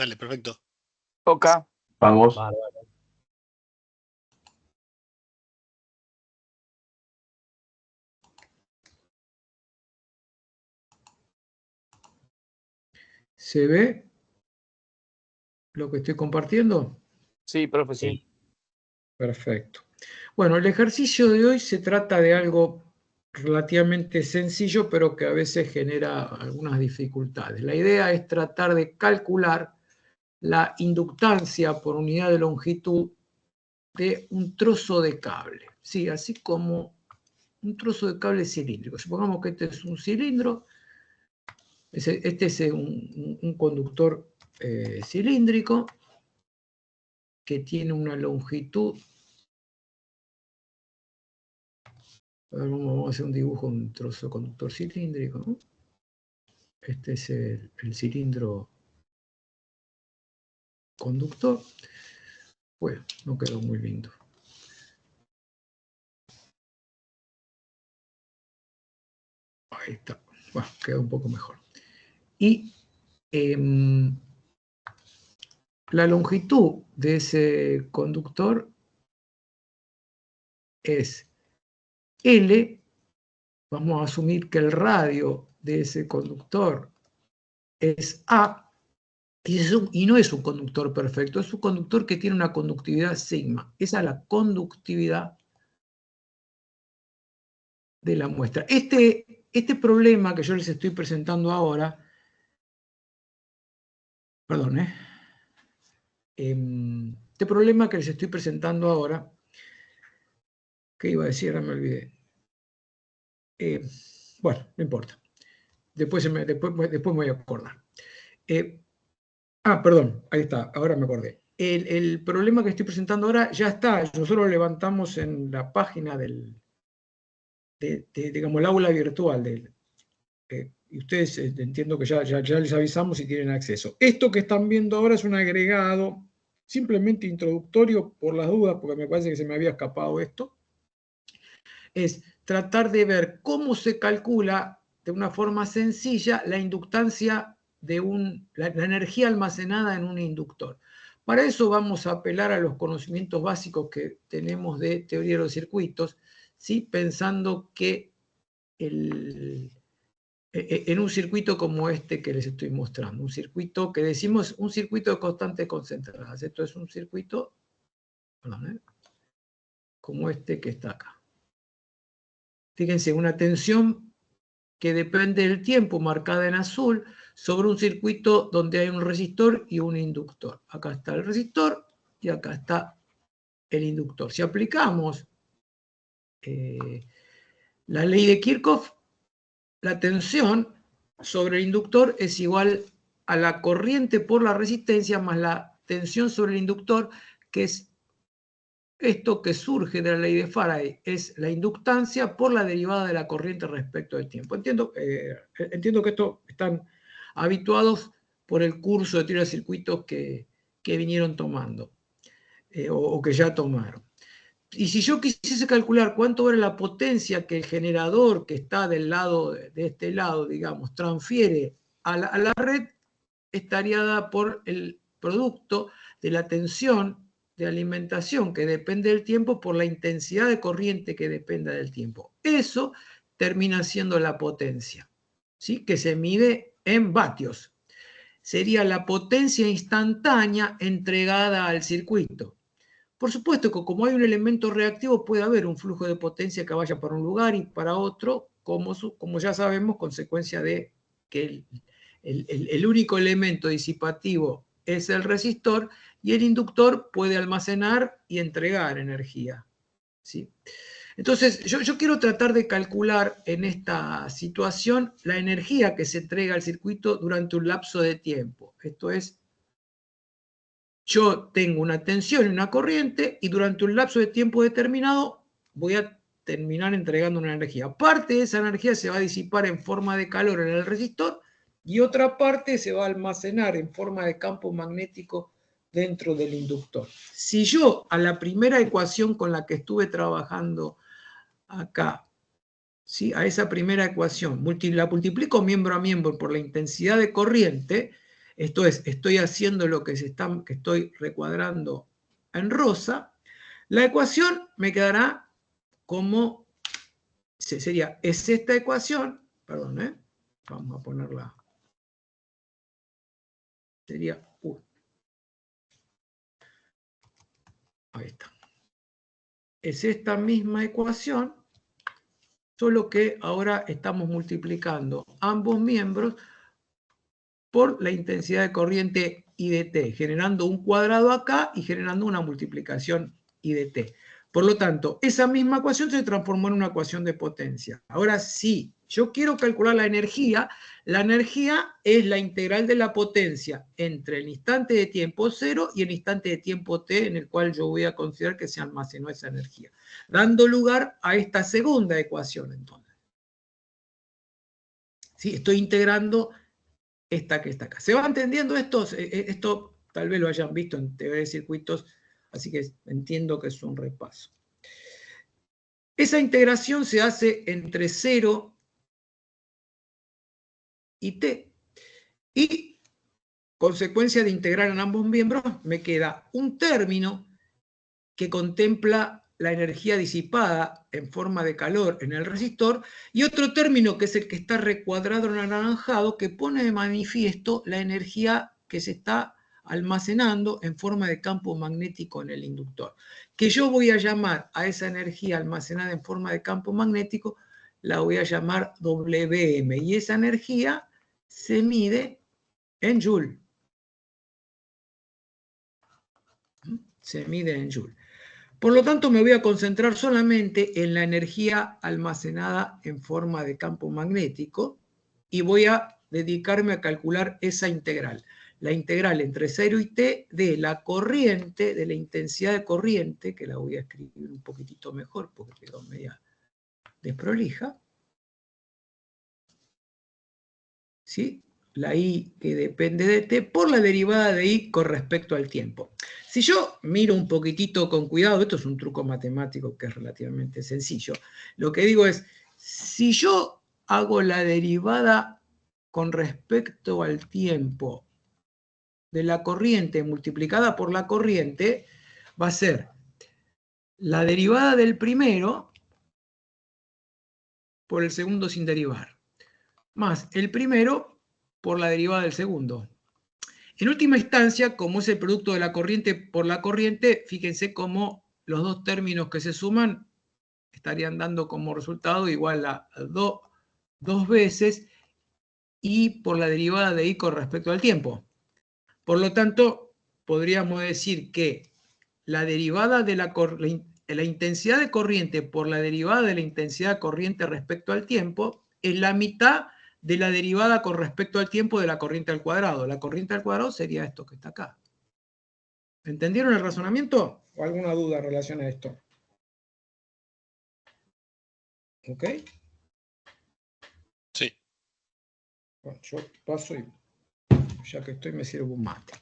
Dale, perfecto. Toca. Vamos. Vale, vale. ¿Se ve lo que estoy compartiendo? Sí, profe, sí. Perfecto. Bueno, el ejercicio de hoy se trata de algo relativamente sencillo, pero que a veces genera algunas dificultades. La idea es tratar de calcular la inductancia por unidad de longitud de un trozo de cable. Sí, así como un trozo de cable cilíndrico. Supongamos que este es un cilindro, este es un conductor cilíndrico que tiene una longitud. Vamos a hacer un dibujo de un trozo de conductor cilíndrico, ¿no? Este es el cilindro conductor. Bueno, no quedó muy lindo. Ahí está. Bueno, quedó un poco mejor. Y la longitud de ese conductor es L. Vamos a asumir que el radio de ese conductor es A. Y no es un conductor perfecto, es un conductor que tiene una conductividad sigma. Esa es la conductividad de la muestra. Este problema que yo les estoy presentando ahora, perdón, este problema que les estoy presentando ahora, ¿qué iba a decir? Ahora me olvidé. Bueno, no importa. Después me voy a acordar. Perdón, ahí está, ahora me acordé. El problema que estoy presentando ahora ya está, nosotros lo levantamos en la página digamos, el aula virtual. Y ustedes entiendo que ya les avisamos si tienen acceso. Esto que están viendo ahora es un agregado simplemente introductorio por las dudas, porque me parece que se me había escapado esto. Es tratar de ver cómo se calcula de una forma sencilla la inductancia la energía almacenada en un inductor. Para eso vamos a apelar a los conocimientos básicos que tenemos de teoría de los circuitos, ¿sí? Pensando que en un circuito como este que les estoy mostrando, un circuito que decimos un circuito de constantes concentradas. Esto es un circuito, perdón, como este que está acá. Fíjense, una tensión que depende del tiempo, marcada en azul, sobre un circuito donde hay un resistor y un inductor. Acá está el resistor y acá está el inductor. Si aplicamos la ley de Kirchhoff, la tensión sobre el inductor es igual a la corriente por la resistencia más la tensión sobre el inductor, que es esto que surge de la ley de Faraday, es la inductancia por la derivada de la corriente respecto del tiempo. Entiendo que esto están habituados por el curso de teoría de circuitos que vinieron tomando, o que ya tomaron. Y si yo quisiese calcular cuánto vale la potencia que el generador que está del lado, de este lado, digamos, transfiere a la red, estaría dada por el producto de la tensión de alimentación que depende del tiempo por la intensidad de corriente que dependa del tiempo. Eso termina siendo la potencia, ¿sí? Que se mide en vatios. Sería la potencia instantánea entregada al circuito. Por supuesto que como hay un elemento reactivo puede haber un flujo de potencia que vaya para un lugar y para otro, como ya sabemos, consecuencia de que el único elemento disipativo es el resistor y el inductor puede almacenar y entregar energía, ¿sí? Entonces, yo quiero tratar de calcular en esta situación la energía que se entrega al circuito durante un lapso de tiempo. Esto es, yo tengo una tensión y una corriente y durante un lapso de tiempo determinado voy a terminar entregando una energía. Parte de esa energía se va a disipar en forma de calor en el resistor y otra parte se va a almacenar en forma de campo magnético dentro del inductor. Si yo a la primera ecuación con la que estuve trabajando acá, ¿sí? A esa primera ecuación, la multiplico miembro a miembro por la intensidad de corriente, esto es, estoy haciendo lo que estoy recuadrando en rosa, la ecuación me quedará como, sería, es esta ecuación, perdón, vamos a ponerla, sería, ahí está. Es esta misma ecuación, solo que ahora estamos multiplicando ambos miembros por la intensidad de corriente I de T, generando un cuadrado acá y generando una multiplicación I de T. Por lo tanto, esa misma ecuación se transformó en una ecuación de potencia. Ahora sí, yo quiero calcular la energía es la integral de la potencia entre el instante de tiempo 0 y el instante de tiempo t en el cual yo voy a considerar que se almacenó esa energía, dando lugar a esta segunda ecuación entonces. ¿Sí? Estoy integrando esta que está acá. ¿Se va entendiendo esto? Esto tal vez lo hayan visto en teoría de circuitos, así que entiendo que es un repaso. Esa integración se hace entre 0 y t. Y consecuencia de integrar en ambos miembros, me queda un término que contempla la energía disipada en forma de calor en el resistor, y otro término que es el que está recuadrado en anaranjado, que pone de manifiesto la energía que se está almacenando en forma de campo magnético en el inductor. Que yo voy a llamar a esa energía almacenada en forma de campo magnético, la voy a llamar Wm, y esa energía se mide en Joule. Se mide en Joule. Por lo tanto, me voy a concentrar solamente en la energía almacenada en forma de campo magnético y voy a dedicarme a calcular esa integral. La integral entre 0 y t de la corriente, de la intensidad de corriente, que la voy a escribir un poquitito mejor porque quedó media desprolija. ¿Sí? La I que depende de t por la derivada de I con respecto al tiempo. Si yo miro un poquitito con cuidado, esto es un truco matemático que es relativamente sencillo, lo que digo es, si yo hago la derivada con respecto al tiempo de la corriente multiplicada por la corriente, va a ser la derivada del primero por el segundo sin derivar, más el primero por la derivada del segundo. En última instancia, como es el producto de la corriente por la corriente, fíjense cómo los dos términos que se suman estarían dando como resultado igual a 2 veces I por la derivada de I con respecto al tiempo. Por lo tanto, podríamos decir que la derivada de la intensidad de corriente por la derivada de la intensidad de corriente respecto al tiempo es la mitad de la derivada con respecto al tiempo de la corriente al cuadrado. La corriente al cuadrado sería esto que está acá. ¿Entendieron el razonamiento? ¿O alguna duda en relación a esto? ¿Ok? Sí. Bueno, yo paso y ya que estoy me sirvo un mate.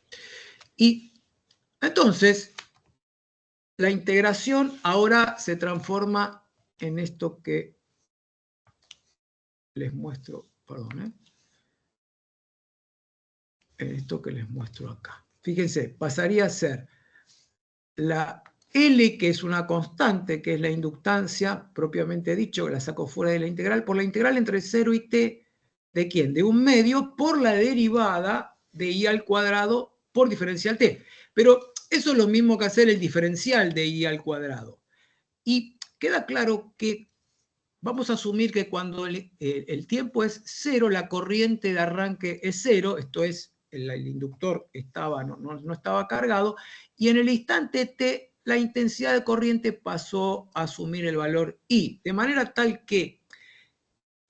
Y entonces, la integración ahora se transforma en esto que les muestro, perdón, en esto que les muestro acá. Fíjense, pasaría a ser la L, que es una constante, que es la inductancia, propiamente dicho, que la saco fuera de la integral, por la integral entre 0 y t, ¿de quién? De un medio por la derivada de I al cuadrado por diferencial t. Pero eso es lo mismo que hacer el diferencial de I al cuadrado. Y queda claro que vamos a asumir que cuando el tiempo es 0, la corriente de arranque es 0, esto es, el inductor no estaba cargado, y en el instante t la intensidad de corriente pasó a asumir el valor I, de manera tal que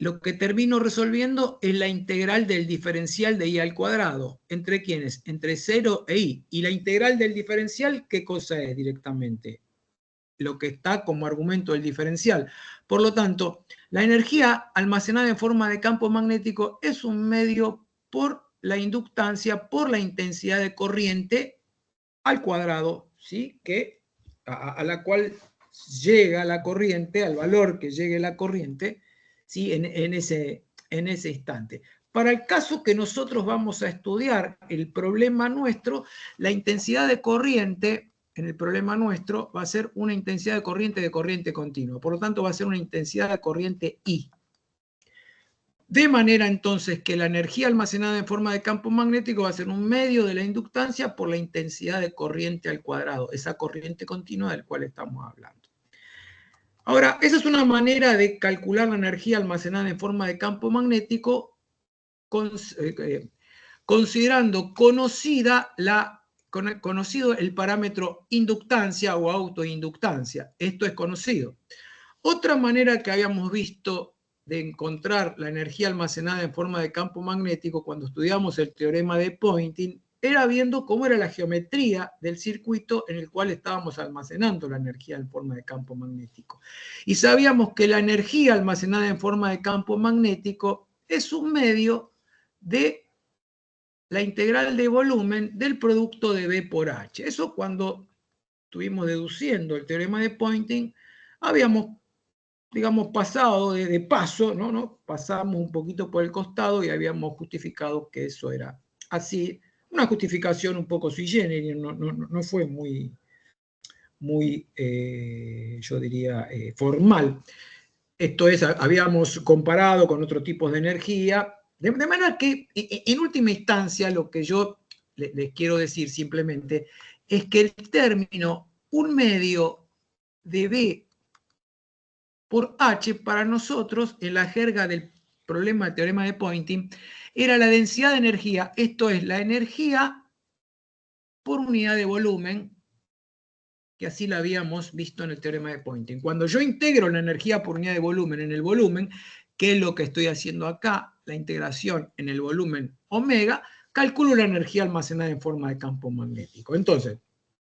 lo que termino resolviendo es la integral del diferencial de I al cuadrado. ¿Entre quiénes? Entre 0 e I. Y la integral del diferencial, ¿qué cosa es directamente? Lo que está como argumento del diferencial. Por lo tanto, la energía almacenada en forma de campo magnético es un medio por la inductancia, por la intensidad de corriente al cuadrado, ¿sí? A la cual llega la corriente, al valor que llegue la corriente, ¿sí? en ese instante. para el caso que nosotros vamos a estudiar, el problema nuestro, la intensidad de corriente en el problema nuestro va a ser una intensidad de corriente continua. Por lo tanto, va a ser una intensidad de corriente I. De manera entonces que la energía almacenada en forma de campo magnético va a ser un medio de la inductancia por la intensidad de corriente al cuadrado, esa corriente continua del cual estamos hablando. Ahora, esa es una manera de calcular la energía almacenada en forma de campo magnético considerando conocido el parámetro inductancia o autoinductancia. Esto es conocido. Otra manera que habíamos visto de encontrar la energía almacenada en forma de campo magnético cuando estudiamos el teorema de Poynting era viendo cómo era la geometría del circuito en el cual estábamos almacenando la energía en forma de campo magnético. Y sabíamos que la energía almacenada en forma de campo magnético es un medio de la integral de volumen del producto de B por H. Eso cuando estuvimos deduciendo el teorema de Poynting, habíamos, digamos, pasado de paso, ¿no? Pasamos un poquito por el costado y habíamos justificado que eso era así. Una justificación un poco sui generis, no fue muy yo diría, formal. Esto es, habíamos comparado con otros tipos de energía, de manera que, en última instancia, lo que yo les quiero decir simplemente es que el término un medio de B por H para nosotros, en la jerga del problema del teorema de Poynting, era la densidad de energía, esto es, la energía por unidad de volumen, que así la habíamos visto en el teorema de Poynting. Cuando yo integro la energía por unidad de volumen en el volumen, que es lo que estoy haciendo acá, la integración en el volumen omega, calculo la energía almacenada en forma de campo magnético. Entonces,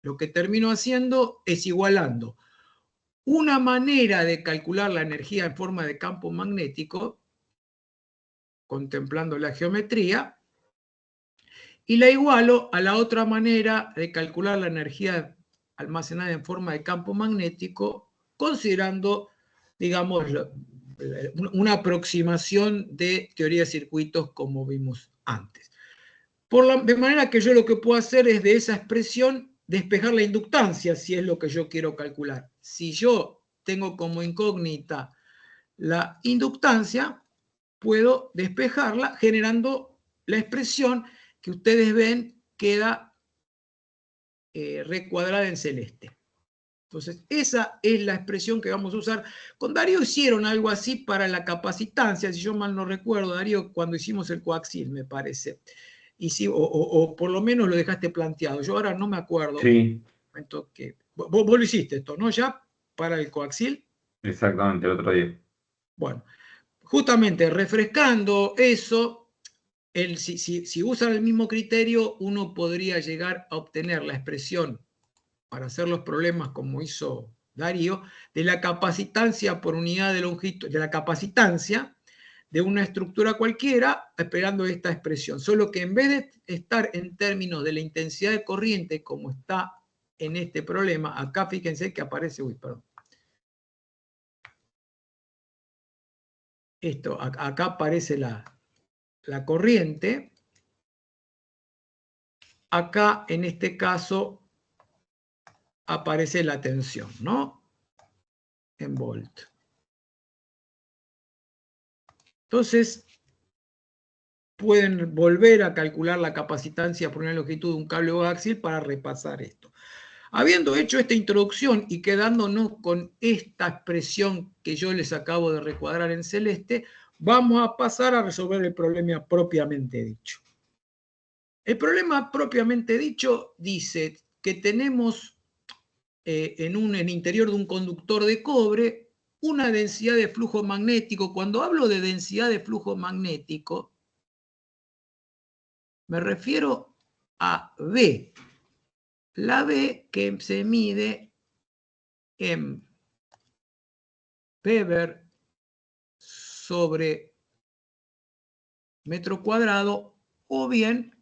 lo que termino haciendo es igualando una manera de calcular la energía en forma de campo magnético, contemplando la geometría, y la igualo a la otra manera de calcular la energía almacenada en forma de campo magnético, considerando, digamos, una aproximación de teoría de circuitos como vimos antes. De manera que yo lo que puedo hacer es de esa expresión despejar la inductancia, si es lo que yo quiero calcular. Si yo tengo como incógnita la inductancia, puedo despejarla generando la expresión que ustedes ven queda recuadrada en celeste. Entonces, esa es la expresión que vamos a usar. Con Darío hicieron algo así para la capacitancia, si yo mal no recuerdo, Darío, cuando hicimos el coaxil, me parece. Y sí, o por lo menos lo dejaste planteado. Yo ahora no me acuerdo. Sí. Que, vos lo hiciste esto, ¿no? Ya para el coaxil. Exactamente, el otro día. Bueno, justamente refrescando eso, si usan el mismo criterio, uno podría llegar a obtener la expresión para hacer los problemas como hizo Darío, de la capacitancia por unidad de longitud, de la capacitancia de una estructura cualquiera, esperando esta expresión. Solo que en vez de estar en términos de la intensidad de corriente, como está en este problema, acá fíjense que aparece, esto, acá aparece la corriente, acá en este caso aparece la tensión, ¿no? En volt. Entonces, pueden volver a calcular la capacitancia por una longitud de un cable coaxial para repasar esto. Habiendo hecho esta introducción y quedándonos con esta expresión que yo les acabo de recuadrar en celeste, vamos a pasar a resolver el problema propiamente dicho. El problema propiamente dicho dice que tenemos en el interior de un conductor de cobre una densidad de flujo magnético. Cuando hablo de densidad de flujo magnético, me refiero a B. La B que se mide en Weber sobre metro cuadrado o bien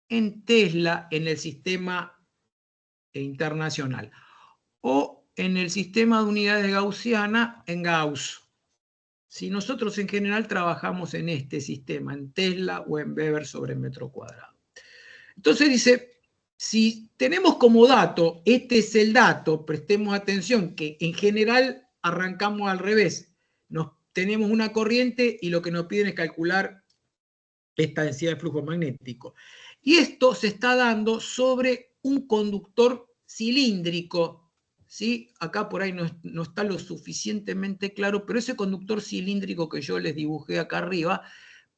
en Tesla en el sistema internacional o en el sistema de unidades gaussiana en Gauss. Si nosotros en general trabajamos en este sistema, en Tesla o en Weber sobre metro cuadrado. Entonces dice, si tenemos como dato, este es el dato, prestemos atención, que en general arrancamos al revés. Tenemos una corriente y lo que nos piden es calcular esta densidad de flujo magnético. Y esto se está dando sobre un conductor cilíndrico, ¿sí? Acá por ahí no está lo suficientemente claro, pero ese conductor cilíndrico que yo les dibujé acá arriba,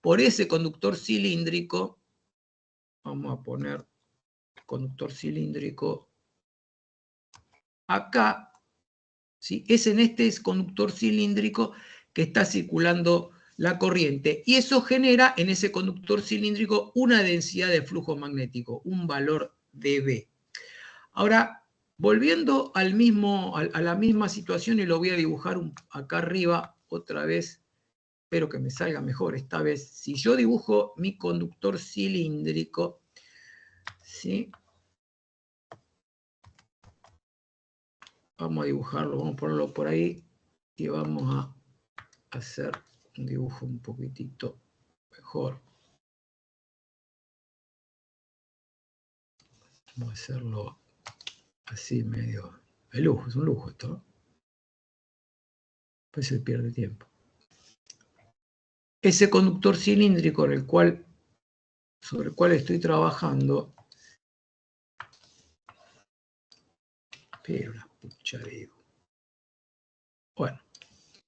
por ese conductor cilíndrico, vamos a poner conductor cilíndrico acá, ¿sí? Es en este conductor cilíndrico que está circulando la corriente, y eso genera en ese conductor cilíndrico una densidad de flujo magnético, un valor dB. Ahora, volviendo a la misma situación, y lo voy a dibujar acá arriba otra vez, espero que me salga mejor esta vez. Si yo dibujo mi conductor cilíndrico, ¿sí? Vamos a dibujarlo, vamos a ponerlo por ahí y vamos a hacer un dibujo un poquitito mejor. Vamos a hacerlo así medio de lujo, es un lujo esto, ¿no? Pues se pierde tiempo. Ese conductor cilíndrico sobre el cual estoy trabajando, pero la pucha digo. Bueno,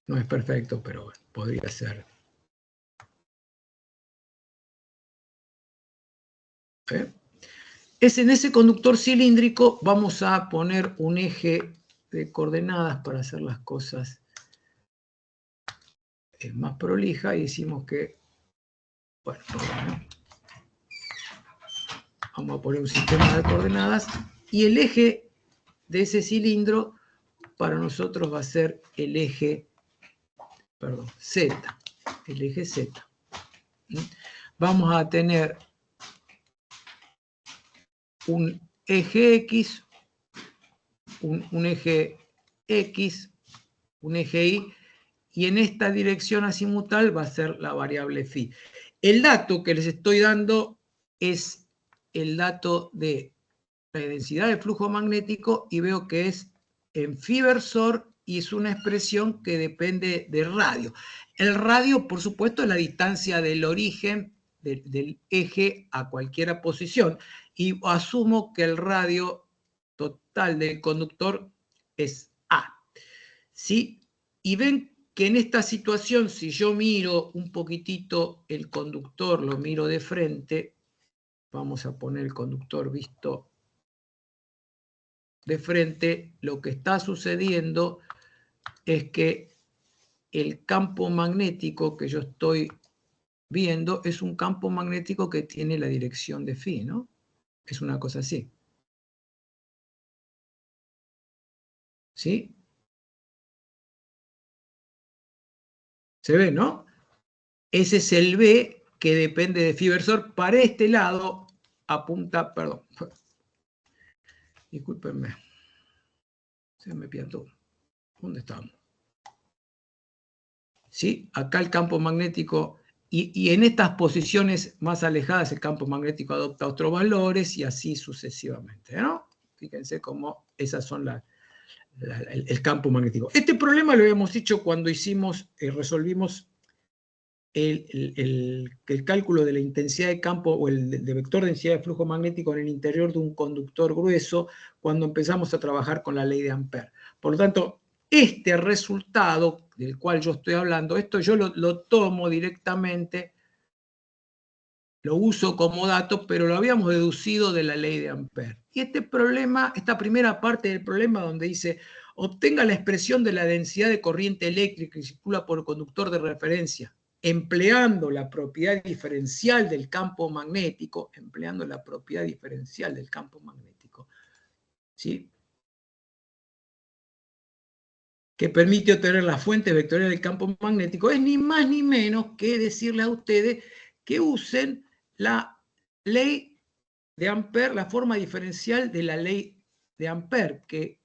no es perfecto, pero bueno, podría ser. Es en ese conductor cilíndrico vamos a poner un eje de coordenadas para hacer las cosas más prolija, y decimos que, bueno, vamos a poner un sistema de coordenadas, y el eje de ese cilindro para nosotros va a ser el eje, Z, el eje Z. Vamos a tener un eje X, un eje X, un eje Y, y en esta dirección azimutal va a ser la variable phi. El dato que les estoy dando es el dato de la densidad de flujo magnético, y veo que es en phi versor, y es una expresión que depende del radio. El radio, por supuesto, es la distancia del origen del eje a cualquier posición, y asumo que el radio total del conductor es A. ¿Sí? Y ven que en esta situación, si yo miro un poquitito el conductor, lo miro de frente, vamos a poner el conductor visto de frente, lo que está sucediendo es que el campo magnético que yo estoy viendo es un campo magnético que tiene la dirección de phi, ¿no? Es una cosa así. ¿Sí? ¿Se ve, no? Ese es el B que depende de phi versor. Para este lado apunta, perdón, discúlpenme, se me piantó. ¿Dónde estamos? ¿Sí? Acá el campo magnético, y en estas posiciones más alejadas el campo magnético adopta otros valores, y así sucesivamente, ¿no? Fíjense cómo esas son el campo magnético. Este problema lo habíamos hecho cuando resolvimos el cálculo de la intensidad de campo, o de vector de densidad de flujo magnético en el interior de un conductor grueso, cuando empezamos a trabajar con la ley de Ampère. Por lo tanto, este resultado del cual yo estoy hablando, esto yo lo tomo directamente, lo uso como dato, pero lo habíamos deducido de la ley de Ampère. Y este problema, esta primera parte del problema donde dice, obtenga la expresión de la densidad de corriente eléctrica que circula por el conductor de referencia, empleando la propiedad diferencial del campo magnético, ¿sí? Que permite obtener la fuente vectorial del campo magnético, es ni más ni menos que decirles a ustedes que usen la ley de Ampère, la forma diferencial de la ley de Ampère, que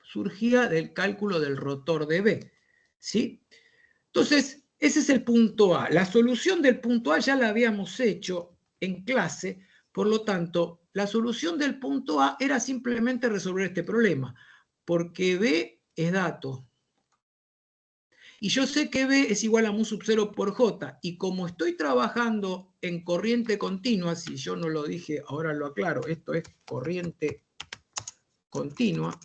surgía del cálculo del rotor de B. ¿sí? Entonces, ese es el punto A. La solución del punto A ya la habíamos hecho en clase, por lo tanto, la solución del punto A era simplemente resolver este problema, porque B es dato. Y yo sé que B es igual a mu sub 0 por J, y como estoy trabajando en corriente continua, si yo no lo dije, ahora lo aclaro, esto es corriente continua,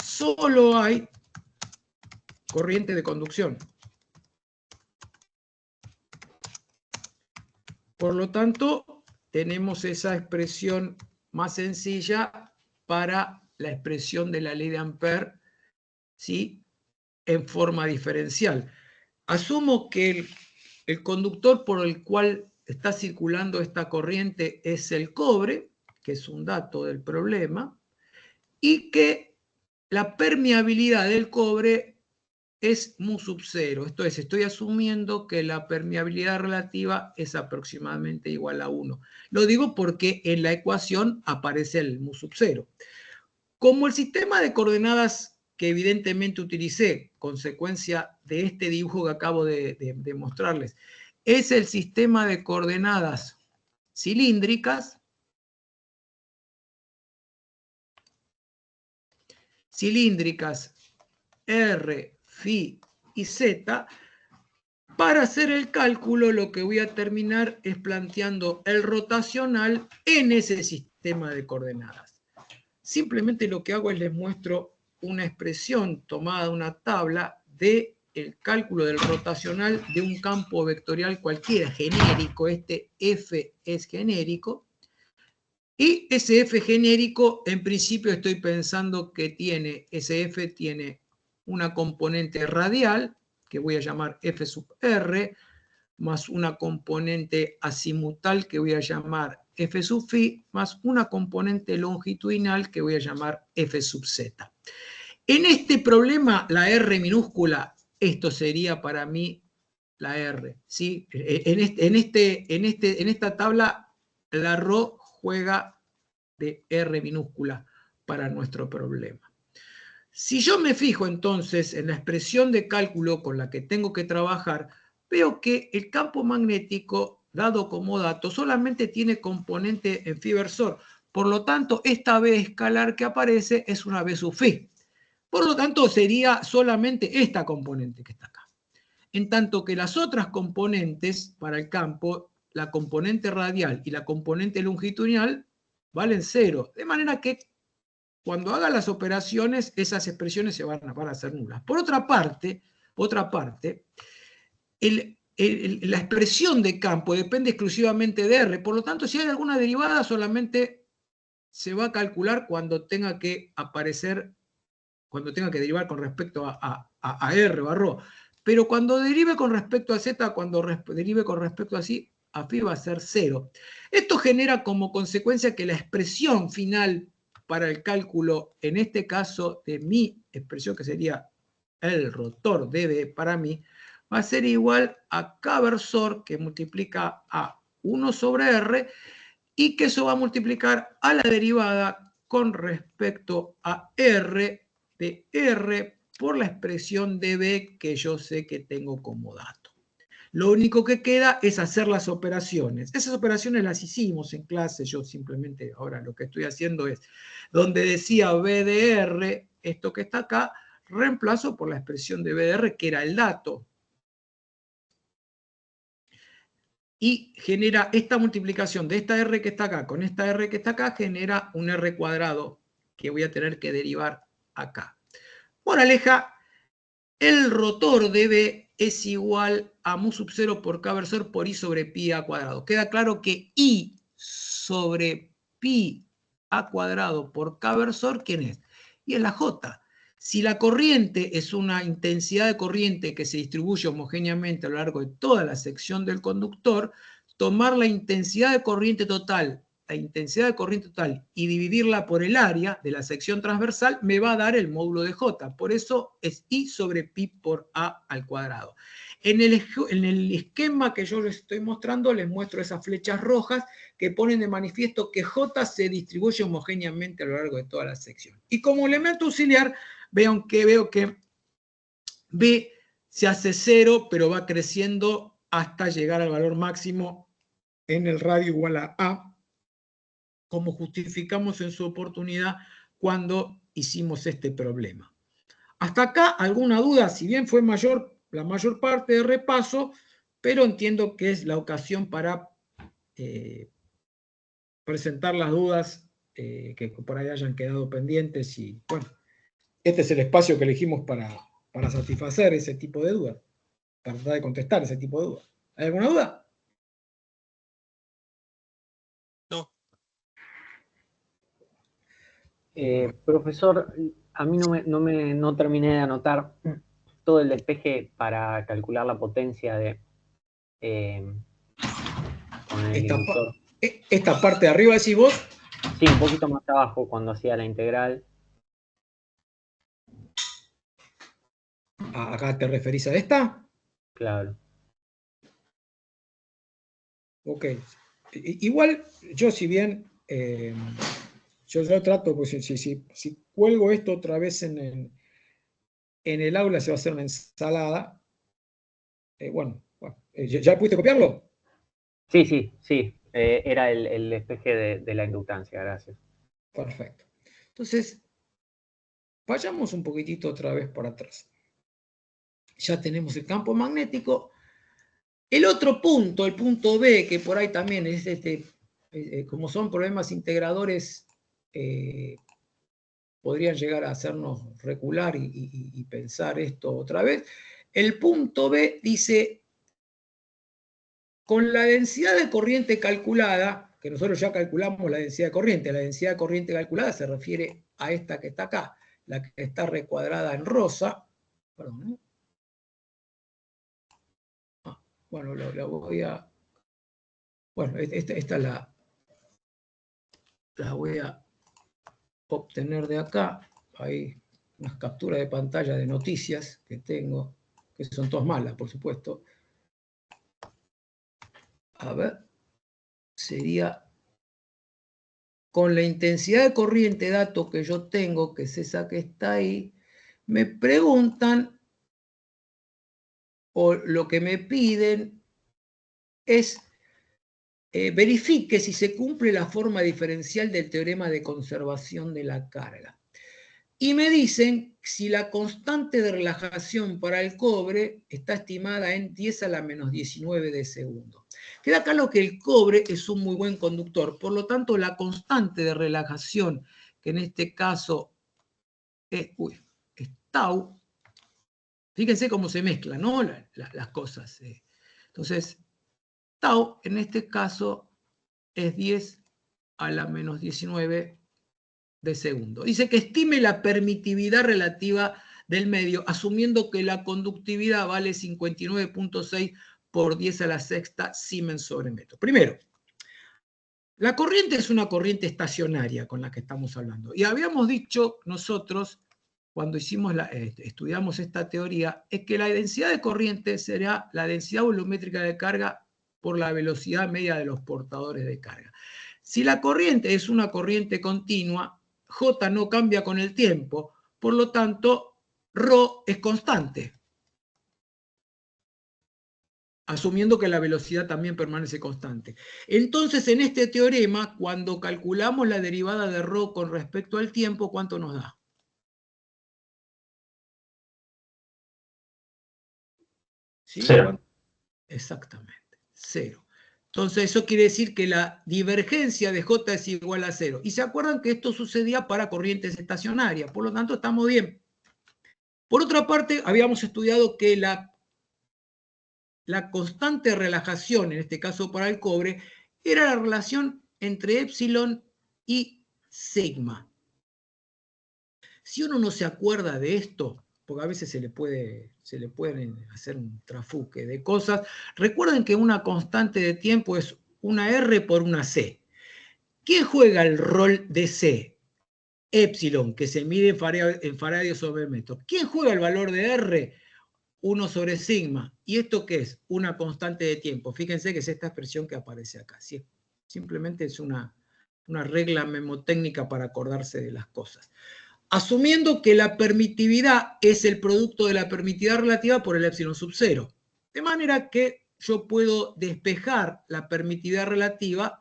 solo hay corriente de conducción. Por lo tanto, tenemos esa expresión más sencilla para la expresión de la ley de Ampère, ¿sí? En forma diferencial. Asumo que el conductor por el cual está circulando esta corriente es el cobre, que es un dato del problema, y que la permeabilidad del cobre es mu sub 0. Esto es, estoy asumiendo que la permeabilidad relativa es aproximadamente igual a 1. Lo digo porque en la ecuación aparece el mu sub 0. Como el sistema de coordenadas que evidentemente utilicé, consecuencia de este dibujo que acabo de mostrarles, es el sistema de coordenadas cilíndricas, R, Φ y Z, para hacer el cálculo lo que voy a terminar es planteando el rotacional en ese sistema de coordenadas. Simplemente lo que hago es les muestro una expresión tomada de una tabla de el cálculo del rotacional de un campo vectorial cualquiera, genérico. Este F es genérico. Y ese F genérico, en principio estoy pensando que ese F tiene una componente radial, que voy a llamar F sub R, más una componente azimutal que voy a llamar F sub phi, más una componente longitudinal que voy a llamar F sub z. En este problema, la R minúscula, esto sería para mí la R, ¿sí? En esta tabla, la ρ juega de R minúscula para nuestro problema. Si yo me fijo entonces en la expresión de cálculo con la que tengo que trabajar, veo que el campo magnético, dado como dato, solamente tiene componente en phi versor. Por lo tanto, esta B escalar que aparece es una B sub phi. Por lo tanto, sería solamente esta componente que está acá. En tanto que las otras componentes para el campo, la componente radial y la componente longitudinal, valen 0. De manera que cuando haga las operaciones, esas expresiones se van a hacer nulas. Por otra parte, la expresión de campo depende exclusivamente de R. Por lo tanto, si hay alguna derivada, solamente se va a calcular cuando tenga que aparecer, cuando tenga que derivar con respecto a R o a ρ. Pero cuando derive con respecto a Z, cuando derive con respecto a phi va a ser 0. Esto genera como consecuencia que la expresión final para el cálculo, en este caso de mi expresión, que sería el rotor dB para mí, va a ser igual a K versor, que multiplica a 1 sobre R, y que eso va a multiplicar a la derivada con respecto a R de R por la expresión dB que yo sé que tengo como dato. Lo único que queda es hacer las operaciones. Esas operaciones las hicimos en clase, yo simplemente ahora lo que estoy haciendo es, donde decía B de R, esto que está acá, reemplazo por la expresión de B de R, que era el dato. Y genera esta multiplicación de esta R que está acá con esta R que está acá, genera un R cuadrado que voy a tener que derivar acá. Moraleja, el rotor de B es igual a mu sub 0 por K versor por I sobre pi A cuadrado. Queda claro que I sobre pi A cuadrado por K versor, ¿quién es? Y es la J. Si la corriente es una intensidad de corriente que se distribuye homogéneamente a lo largo de toda la sección del conductor, tomar la intensidad de corriente total la intensidad de corriente total y dividirla por el área de la sección transversal, me va a dar el módulo de J. Por eso es I sobre pi por A al cuadrado. En el esquema que yo les estoy mostrando, les muestro esas flechas rojas que ponen de manifiesto que J se distribuye homogéneamente a lo largo de toda la sección. Y como elemento auxiliar, veo que B se hace 0, pero va creciendo hasta llegar al valor máximo en el radio igual a A, como justificamos en su oportunidad cuando hicimos este problema. Hasta acá, ¿alguna duda? Si bien fue la mayor parte de repaso, pero entiendo que es la ocasión para presentar las dudas que por ahí hayan quedado pendientes. Y bueno, este es el espacio que elegimos para satisfacer ese tipo de dudas, para tratar de contestar ese tipo de dudas. ¿Hay alguna duda? No. Profesor, a mí no terminé de anotar todo el despeje para calcular la potencia con el inductor. Esta parte de arriba decís vos. Sí, un poquito más abajo cuando hacía la integral. ¿Acá te referís a esta? Claro. Ok. Igual, yo si bien yo trato, pues si cuelgo esto otra vez en el aula se va a hacer una ensalada. Bueno, ¿ya pudiste copiarlo? Sí. Era el despeje de la inductancia, gracias. Perfecto. Entonces, vayamos un poquitito otra vez para atrás. Ya tenemos el campo magnético. El otro punto, el punto B, que por ahí también es como son problemas integradores, podrían llegar a hacernos recular y pensar esto otra vez. El punto B dice, con la densidad de corriente calculada, que nosotros ya calculamos la densidad de corriente calculada se refiere a esta que está acá, la que está recuadrada en rosa. Perdón, ¿no? Bueno, la voy a... Bueno, esta la voy a obtener de acá. Hay unas capturas de pantalla de noticias que tengo, que son todas malas, por supuesto. A ver, sería con la intensidad de corriente dato que yo tengo, que es esa que está ahí, me preguntan, o lo que me piden es verifique si se cumple la forma diferencial del teorema de conservación de la carga. Y me dicen si la constante de relajación para el cobre está estimada en 10 a la menos 19 de segundo. Queda claro que el cobre es un muy buen conductor, por lo tanto la constante de relajación, que en este caso es tau, fíjense cómo se mezclan, ¿no? las cosas. Entonces, tau en este caso es 10 a la menos 19 de segundo. Dice que estime la permitividad relativa del medio, asumiendo que la conductividad vale 59.6 por 10 a la sexta Siemens sobre metro. Primero, la corriente es una corriente estacionaria con la que estamos hablando. Y habíamos dicho nosotros, cuando estudiamos esta teoría, es que la densidad de corriente será la densidad volumétrica de carga por la velocidad media de los portadores de carga. Si la corriente es una corriente continua, J no cambia con el tiempo, por lo tanto, ρ es constante, asumiendo que la velocidad también permanece constante. Entonces, en este teorema, cuando calculamos la derivada de ρ con respecto al tiempo, ¿cuánto nos da? ¿Sí? 0. Exactamente, 0. Entonces eso quiere decir que la divergencia de J es igual a 0. Y se acuerdan que esto sucedía para corrientes estacionarias, por lo tanto estamos bien. Por otra parte, habíamos estudiado que la constante de relajación, en este caso para el cobre, era la relación entre epsilon y sigma. Si uno no se acuerda de esto, porque a veces se le pueden hacer un trafuque de cosas, recuerden que una constante de tiempo es una R por una C. ¿quién juega el rol de C? Epsilon, que se mide en faradios sobre metro. ¿Quién juega el valor de R? 1 sobre sigma. ¿Y esto qué es? Una constante de tiempo. Fíjense que es esta expresión que aparece acá. ¿Sí? Simplemente es una regla memotécnica para acordarse de las cosas. Asumiendo que la permitividad es el producto de la permitividad relativa por el epsilon sub 0. De manera que yo puedo despejar la permitividad relativa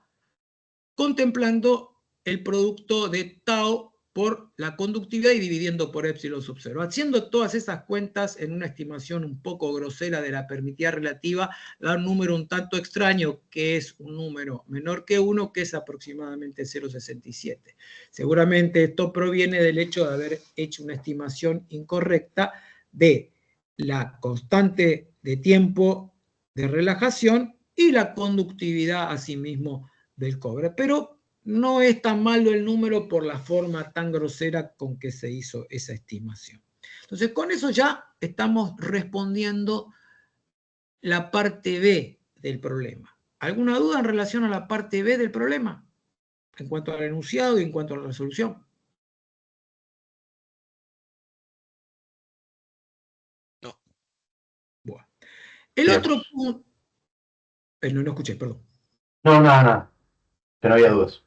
contemplando el producto de tau por la conductividad y dividiendo por epsilon sub 0. Haciendo todas esas cuentas en una estimación un poco grosera de la permitividad relativa, da un número un tanto extraño, que es un número menor que 1, que es aproximadamente 0,67. Seguramente esto proviene del hecho de haber hecho una estimación incorrecta de la constante de tiempo de relajación y la conductividad asimismo del cobre. Pero no es tan malo el número por la forma tan grosera con que se hizo esa estimación. Entonces, con eso ya estamos respondiendo la parte B del problema. ¿Alguna duda en relación a la parte B del problema? En cuanto al enunciado y en cuanto a la resolución. No. Bueno. El Bien. otro punto... no escuché, perdón. No, nada. Que no había dudas.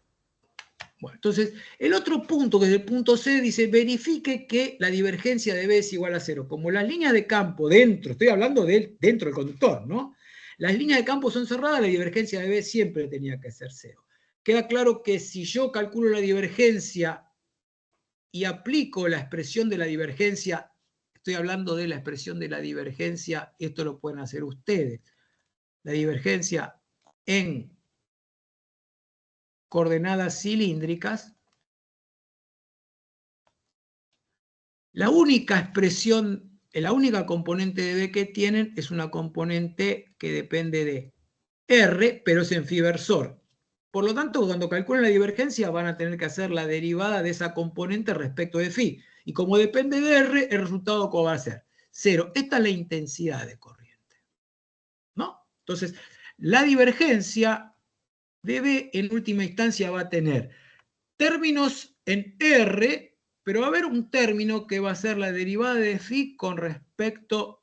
Bueno, entonces, el otro punto, que es el punto C, dice, verifique que la divergencia de B es igual a 0. Como las líneas de campo dentro, estoy hablando de dentro del conductor, ¿no? Las líneas de campo son cerradas, la divergencia de B siempre tenía que ser 0. Queda claro que si yo calculo la divergencia y aplico la expresión de la divergencia, estoy hablando de la expresión de la divergencia, esto lo pueden hacer ustedes, la divergencia en coordenadas cilíndricas, la única expresión, la única componente de B que tienen es una componente que depende de R, pero es en phi versor. Por lo tanto, cuando calculen la divergencia van a tener que hacer la derivada de esa componente respecto de phi. Y como depende de R, el resultado ¿cómo va a ser? 0. Esta es la intensidad de corriente, ¿no? Entonces, la divergencia de B en última instancia va a tener términos en R, pero va a haber un término que va a ser la derivada de phi con respecto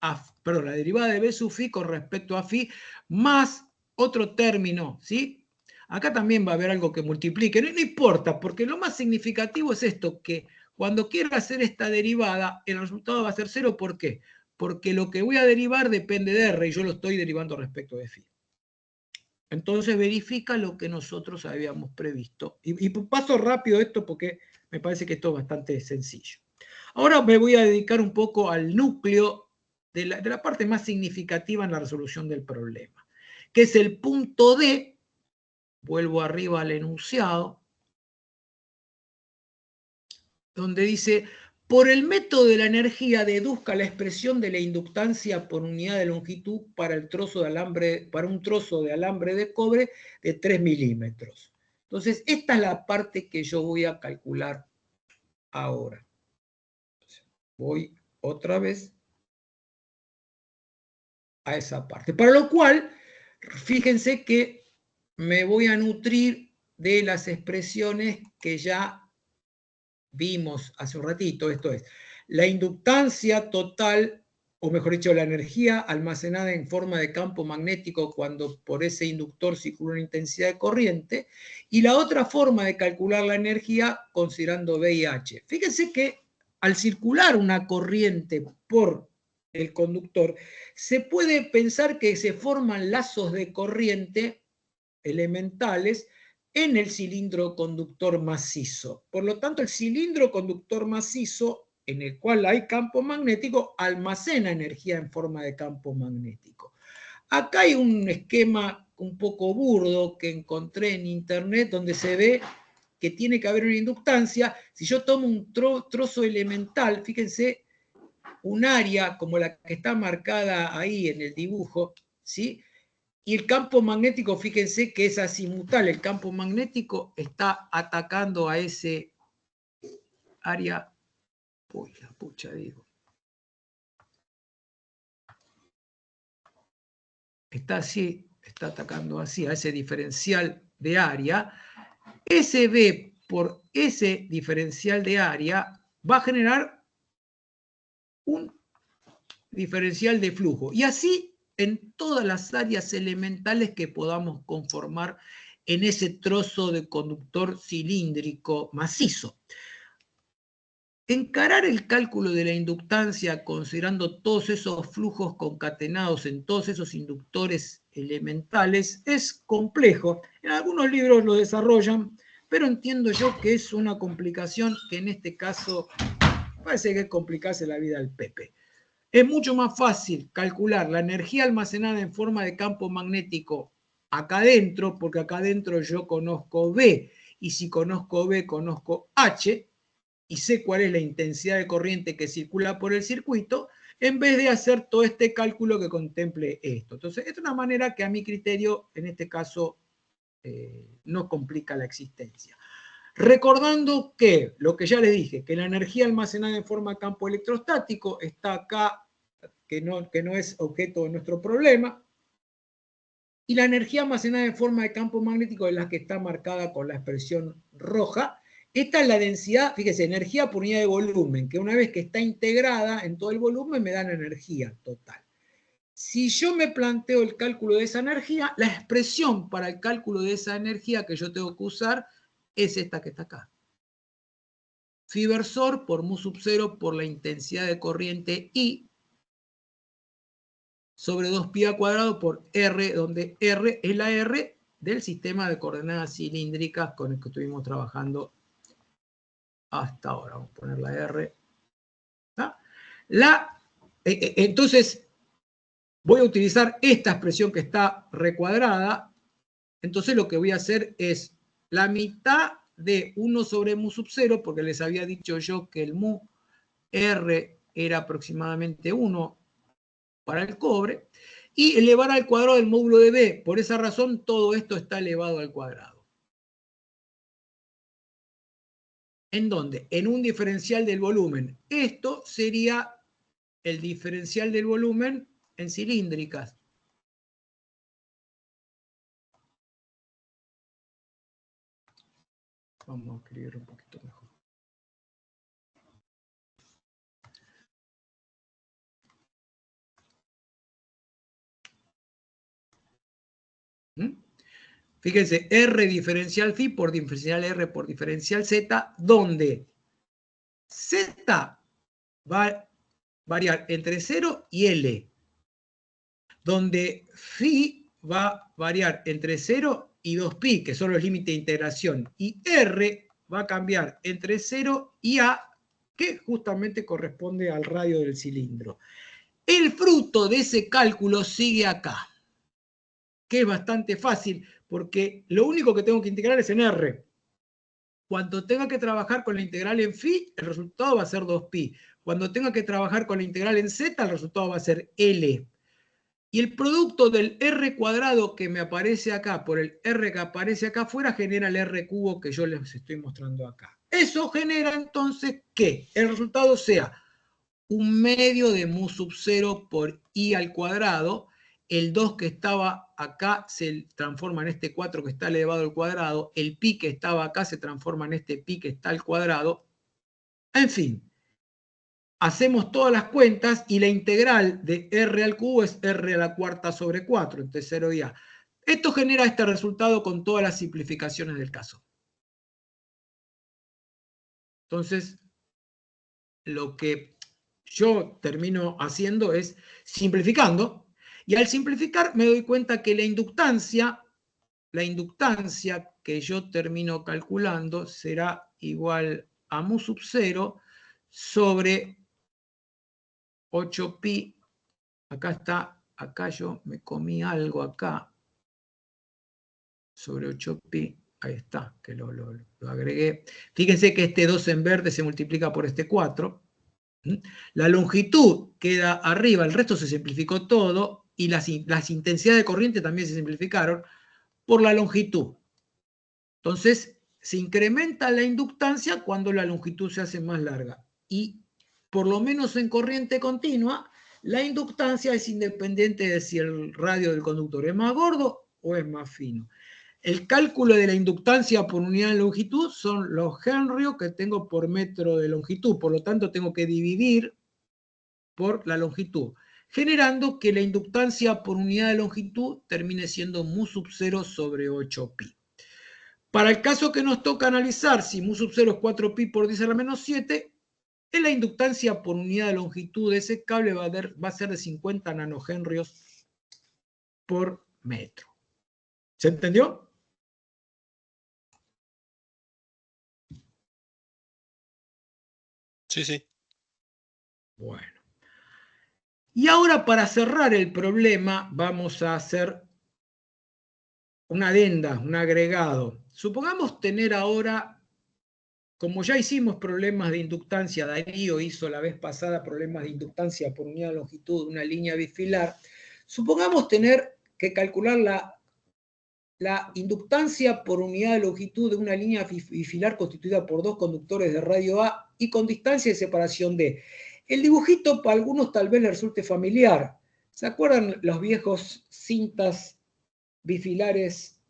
a, perdón, la derivada de B sub phi con respecto a phi, más otro término, ¿sí? Acá también va a haber algo que multiplique, no importa, porque lo más significativo es esto, que cuando quiera hacer esta derivada, el resultado va a ser 0, ¿por qué? Porque lo que voy a derivar depende de R y yo lo estoy derivando respecto de phi. Entonces verifica lo que nosotros habíamos previsto. Y paso rápido esto porque me parece que esto es bastante sencillo. Ahora me voy a dedicar un poco al núcleo de la parte más significativa en la resolución del problema, que es el punto D. Vuelvo arriba al enunciado, donde dice, por el método de la energía deduzca la expresión de la inductancia por unidad de longitud para un trozo de alambre de cobre de 3 milímetros. Entonces, esta es la parte que yo voy a calcular ahora. Voy otra vez a esa parte. Para lo cual, fíjense que me voy a nutrir de las expresiones que ya vimos hace un ratito, esto es, la inductancia total, o mejor dicho, la energía almacenada en forma de campo magnético cuando por ese inductor circula una intensidad de corriente, y la otra forma de calcular la energía considerando V y H. Fíjense que al circular una corriente por el conductor, se puede pensar que se forman lazos de corriente elementales en el cilindro conductor macizo. Por lo tanto, el cilindro conductor macizo, en el cual hay campo magnético, almacena energía en forma de campo magnético. Acá hay un esquema un poco burdo que encontré en internet donde se ve que tiene que haber una inductancia. Si yo tomo un trozo elemental, fíjense, un área como la que está marcada ahí en el dibujo, ¿sí? Y el campo magnético, fíjense que es azimutal, el campo magnético está atacando a ese área, uy, la pucha digo, está así, está atacando así, a ese diferencial de área, SB por S diferencial de área va a generar un diferencial de flujo. Y así en todas las áreas elementales que podamos conformar en ese trozo de conductor cilíndrico macizo. Encarar el cálculo de la inductancia considerando todos esos flujos concatenados en todos esos inductores elementales es complejo. En algunos libros lo desarrollan, pero entiendo yo que es una complicación que en este caso parece que es complicarse la vida al Pepe. Es mucho más fácil calcular la energía almacenada en forma de campo magnético acá adentro, porque acá adentro yo conozco B, y si conozco B, conozco H, y sé cuál es la intensidad de corriente que circula por el circuito, en vez de hacer todo este cálculo que contemple esto. Entonces, esta es una manera que a mi criterio, en este caso, no complica la existencia. Recordando que, lo que ya les dije, que la energía almacenada en forma de campo electrostático está acá, que no es objeto de nuestro problema, y la energía almacenada en forma de campo magnético es la que está marcada con la expresión roja. Esta es la densidad, fíjese, energía por unidad de volumen, que una vez que está integrada en todo el volumen me dan energía total. Si yo me planteo el cálculo de esa energía, la expresión para el cálculo de esa energía que yo tengo que usar es esta que está acá. Phi versor por mu sub 0 por la intensidad de corriente I sobre 2pi al cuadrado por R, donde R es la R del sistema de coordenadas cilíndricas con el que estuvimos trabajando hasta ahora. Vamos a poner la R. Entonces, voy a utilizar esta expresión que está recuadrada. Entonces lo que voy a hacer es la mitad de 1 sobre mu sub 0, porque les había dicho yo que el mu R era aproximadamente 1 para el cobre, y elevar al cuadrado del módulo de B. Por esa razón, todo esto está elevado al cuadrado. ¿En dónde? En un diferencial del volumen. Esto sería el diferencial del volumen en cilíndricas. Vamos a escribir un poquito mejor. Fíjense, R diferencial phi por diferencial R por diferencial Z, donde Z va a variar entre 0 y L, donde phi va a variar entre 0 y 2pi, que son los límites de integración, y R va a cambiar entre 0 y A, que justamente corresponde al radio del cilindro. El fruto de ese cálculo sigue acá, que es bastante fácil, porque lo único que tengo que integrar es en R. Cuando tenga que trabajar con la integral en phi, el resultado va a ser 2pi. Cuando tenga que trabajar con la integral en z, el resultado va a ser L. Y el producto del R cuadrado que me aparece acá por el R que aparece acá afuera genera el R cubo que yo les estoy mostrando acá. Eso genera entonces que el resultado sea 1/2 de mu sub 0 por I al cuadrado. El 2 que estaba acá se transforma en este 4 que está elevado al cuadrado. El pi que estaba acá se transforma en este pi que está al cuadrado. En fin, hacemos todas las cuentas y la integral de R al cubo es R a la cuarta sobre 4, entre 0 y A. Esto genera este resultado con todas las simplificaciones del caso. Entonces, lo que yo termino haciendo es simplificando, y al simplificar me doy cuenta que la inductancia que yo termino calculando será igual a mu sub 0 sobre 8pi, acá está, acá yo me comí algo acá, sobre 8pi, ahí está, que lo agregué. Fíjense que este 2 en verde se multiplica por este 4. La longitud queda arriba, el resto se simplificó todo, y las intensidades de corriente también se simplificaron por la longitud. Entonces, se incrementa la inductancia cuando la longitud se hace más larga. Y por lo menos en corriente continua, la inductancia es independiente de si el radio del conductor es más gordo o es más fino. El cálculo de la inductancia por unidad de longitud son los henrios que tengo por metro de longitud, por lo tanto tengo que dividir por la longitud, generando que la inductancia por unidad de longitud termine siendo mu sub 0 sobre 8pi. Para el caso que nos toca analizar, si mu sub 0 es 4pi por 10 a la menos 7, la inductancia por unidad de longitud de ese cable va a ser de 50 nanohenrios por metro. ¿Se entendió? Sí, sí. Bueno. Y ahora para cerrar el problema vamos a hacer una adenda, un agregado. Supongamos tener ahora, como ya hicimos problemas de inductancia, Darío hizo la vez pasada problemas de inductancia por unidad de longitud de una línea bifilar, supongamos tener que calcular la inductancia por unidad de longitud de una línea bifilar constituida por dos conductores de radio A y con distancia de separación D. El dibujito para algunos tal vez les resulte familiar. ¿Se acuerdan los viejos cintas bifilares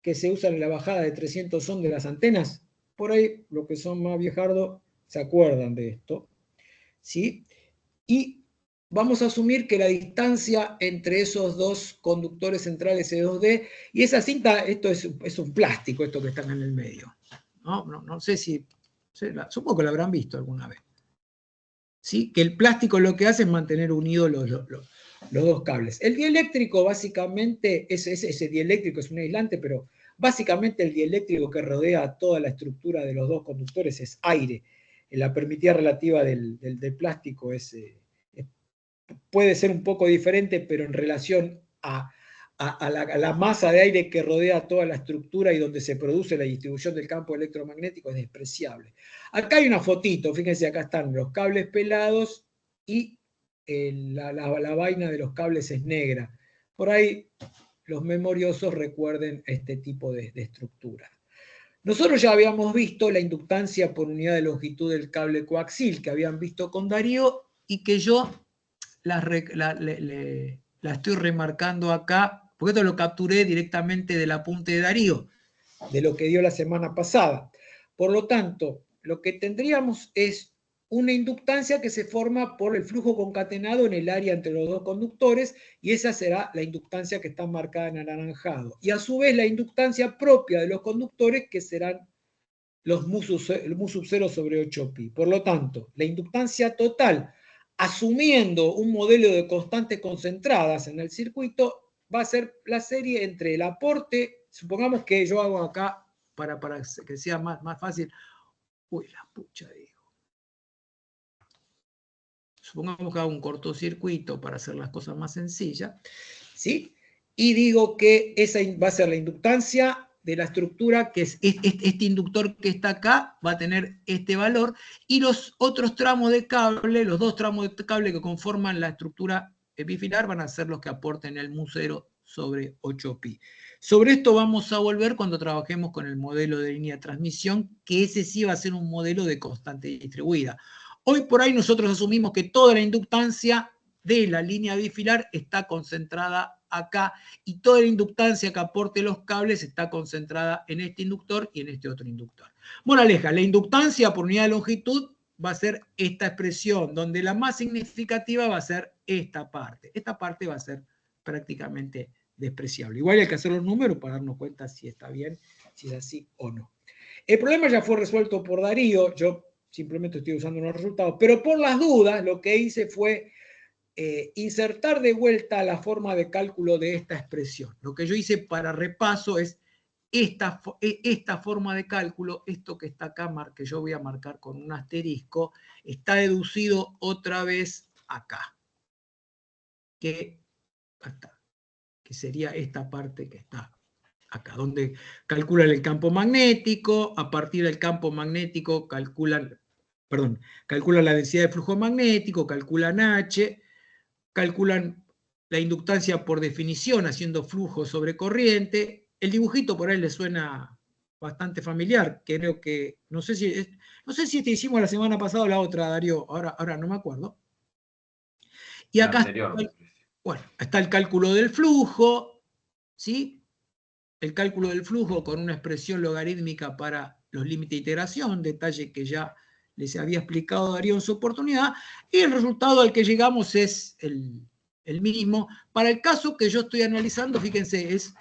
que se usan en la bajada de 300 ohm de las antenas? Por ahí, los que son más viejardos se acuerdan de esto. ¿Sí? Y vamos a asumir que la distancia entre esos dos conductores centrales es 2D, y esa cinta, esto es un plástico, esto que está en el medio. No sé si, supongo que lo habrán visto alguna vez. ¿Sí? Que el plástico lo que hace es mantener unidos los dos cables. El dieléctrico básicamente, ese dieléctrico es un aislante, pero básicamente el dieléctrico que rodea toda la estructura de los dos conductores es aire. La permitida relativa del plástico puede ser un poco diferente, pero en relación a la masa de aire que rodea toda la estructura y donde se produce la distribución del campo electromagnético es despreciable. Acá hay una fotito, fíjense, acá están los cables pelados y la vaina de los cables es negra. Por ahí los memoriosos recuerden este tipo de estructura. Nosotros ya habíamos visto la inductancia por unidad de longitud del cable coaxil, que habían visto con Darío y que yo la estoy remarcando acá, porque esto lo capturé directamente del apunte de Darío, de lo que dio la semana pasada. Por lo tanto, lo que tendríamos es una inductancia que se forma por el flujo concatenado en el área entre los dos conductores, y esa será la inductancia que está marcada en anaranjado. Y a su vez la inductancia propia de los conductores, que serán los mu sub 0 sobre 8pi. Por lo tanto, la inductancia total, asumiendo un modelo de constantes concentradas en el circuito, va a ser la serie entre el aporte, supongamos que yo hago acá, para que sea más fácil, uy, la pucha, digo. Supongamos que hago un cortocircuito para hacer las cosas más sencillas, ¿sí? Y digo que esa va a ser la inductancia de la estructura, que es este inductor que está acá, va a tener este valor, y los otros tramos de cable, los dos tramos de cable que conforman la estructura bifilar, van a ser los que aporten el mu 0 sobre 8pi. Sobre esto vamos a volver cuando trabajemos con el modelo de línea de transmisión, que ese sí va a ser un modelo de constante distribuida. Hoy por ahí nosotros asumimos que toda la inductancia de la línea bifilar está concentrada acá, y toda la inductancia que aporte los cables está concentrada en este inductor y en este otro inductor. Moraleja, la inductancia por unidad de longitud va a ser esta expresión, donde la más significativa va a ser esta parte. Esta parte va a ser prácticamente despreciable. Igual hay que hacer los números para darnos cuenta si está bien, si es así o no. El problema ya fue resuelto por Darío, yo simplemente estoy usando unos resultados, pero por las dudas lo que hice fue insertar de vuelta la forma de cálculo de esta expresión. Lo que yo hice para repaso es esta forma de cálculo, esto que está acá, que yo voy a marcar con un asterisco, está deducido otra vez acá, que sería esta parte que está acá, donde calculan el campo magnético, a partir del campo magnético calculan la densidad de flujo magnético, calculan H, calculan la inductancia por definición haciendo flujo sobre corriente. El dibujito por ahí les suena bastante familiar, creo que, no sé si te hicimos la semana pasada o la otra, Darío, ahora no me acuerdo. Y acá está el cálculo del flujo, ¿sí? el cálculo del flujo con una expresión logarítmica para los límites de integración, detalle que ya les había explicado Darío en su oportunidad, y el resultado al que llegamos es el mismo. Para el caso que yo estoy analizando, fíjense, es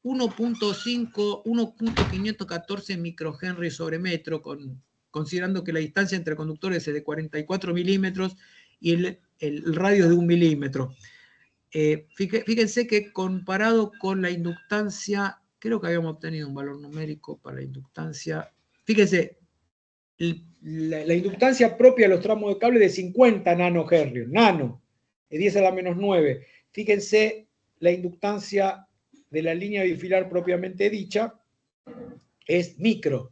1.514 microhenry sobre metro, considerando que la distancia entre conductores es de 44 milímetros y el radio es de 1 milímetro. Fíjense que comparado con la inductancia, creo que habíamos obtenido un valor numérico para la inductancia. Fíjense, la inductancia propia de los tramos de cable de 50 nanohercios, nano, de 10 a la menos 9. Fíjense la inductancia de la línea bifilar propiamente dicha es micro,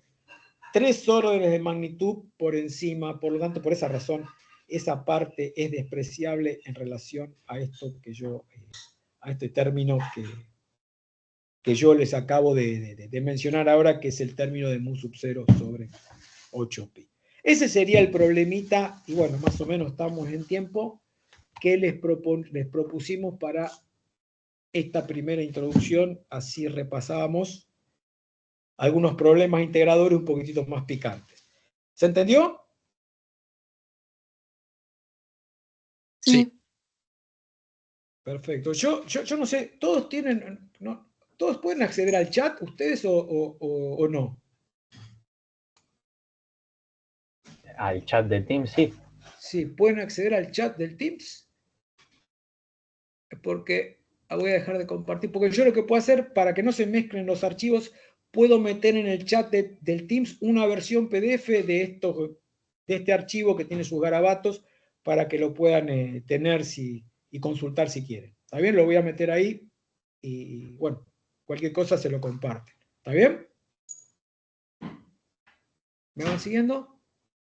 3 órdenes de magnitud por encima, por lo tanto, por esa razón, esa parte es despreciable en relación a esto que yo, a este término que yo les acabo de mencionar ahora, que es el término de mu sub 0 sobre 8pi. Ese sería el problemita, y bueno, más o menos estamos en tiempo, que les propusimos para esta primera introducción, así repasábamos algunos problemas integradores un poquitito más picantes. ¿Se entendió? Sí. Perfecto. Yo no sé, ¿todos tienen, no, todos pueden acceder al chat, ustedes o no? Al chat de Teams, sí. Sí, pueden acceder al chat del Teams. Porque voy a dejar de compartir, porque yo lo que puedo hacer para que no se mezclen los archivos, puedo meter en el chat del Teams una versión PDF de este archivo que tiene sus garabatos para que lo puedan tener y consultar si quieren. ¿Está bien? Lo voy a meter ahí y bueno, cualquier cosa se lo comparten. ¿Está bien? ¿Me van siguiendo?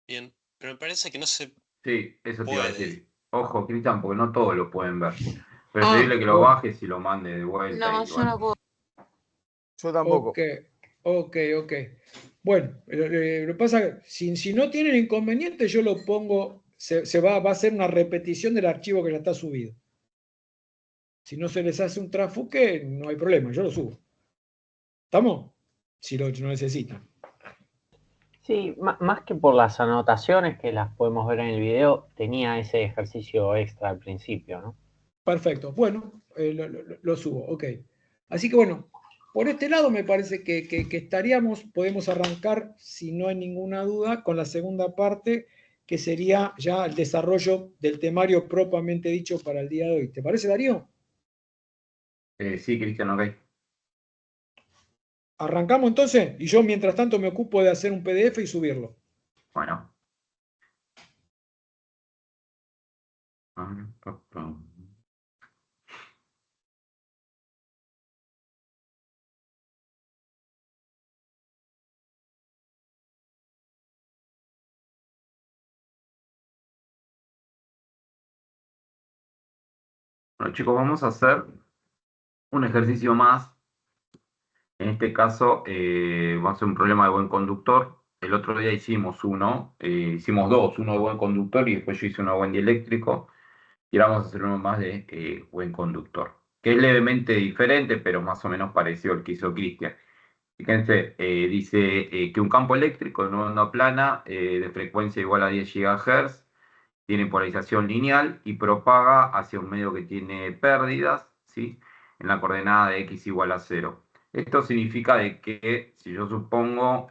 Bien, pero me parece que no se Sí, eso te iba a puede. decir. Ojo, Cristian, porque no todos lo pueden ver. Preferible que lo bueno. bajes y lo mande de vuelta. No, y yo bueno. no puedo. Yo tampoco. Ok. Bueno, lo que pasa, si no tienen inconveniente, yo lo pongo, va a hacer una repetición del archivo que ya está subido. Si no se les hace un trafuque, no hay problema, yo lo subo. ¿Estamos? Si lo necesitan. Sí, más que por las anotaciones que las podemos ver en el video, tenía ese ejercicio extra al principio, ¿no? Perfecto. Bueno, lo subo, ok. Así que bueno, por este lado me parece que estaríamos, podemos arrancar, si no hay ninguna duda, con la segunda parte, que sería ya el desarrollo del temario propiamente dicho para el día de hoy. ¿Te parece, Darío? Sí, Cristian, ok. Arrancamos entonces, y yo mientras tanto me ocupo de hacer un PDF y subirlo. Bueno. Bueno, chicos, vamos a hacer un ejercicio más. En este caso, va a ser un problema de buen conductor. El otro día hicimos hicimos dos, uno de buen conductor y después yo hice uno de buen dieléctrico. Y ahora vamos a hacer uno más de buen conductor, que es levemente diferente, pero más o menos parecido al que hizo Cristian. Fíjense, dice que un campo eléctrico en una onda plana de frecuencia igual a 10 GHz tiene polarización lineal y propaga hacia un medio que tiene pérdidas, ¿sí? En la coordenada de x igual a 0. Esto significa de que, si yo supongo,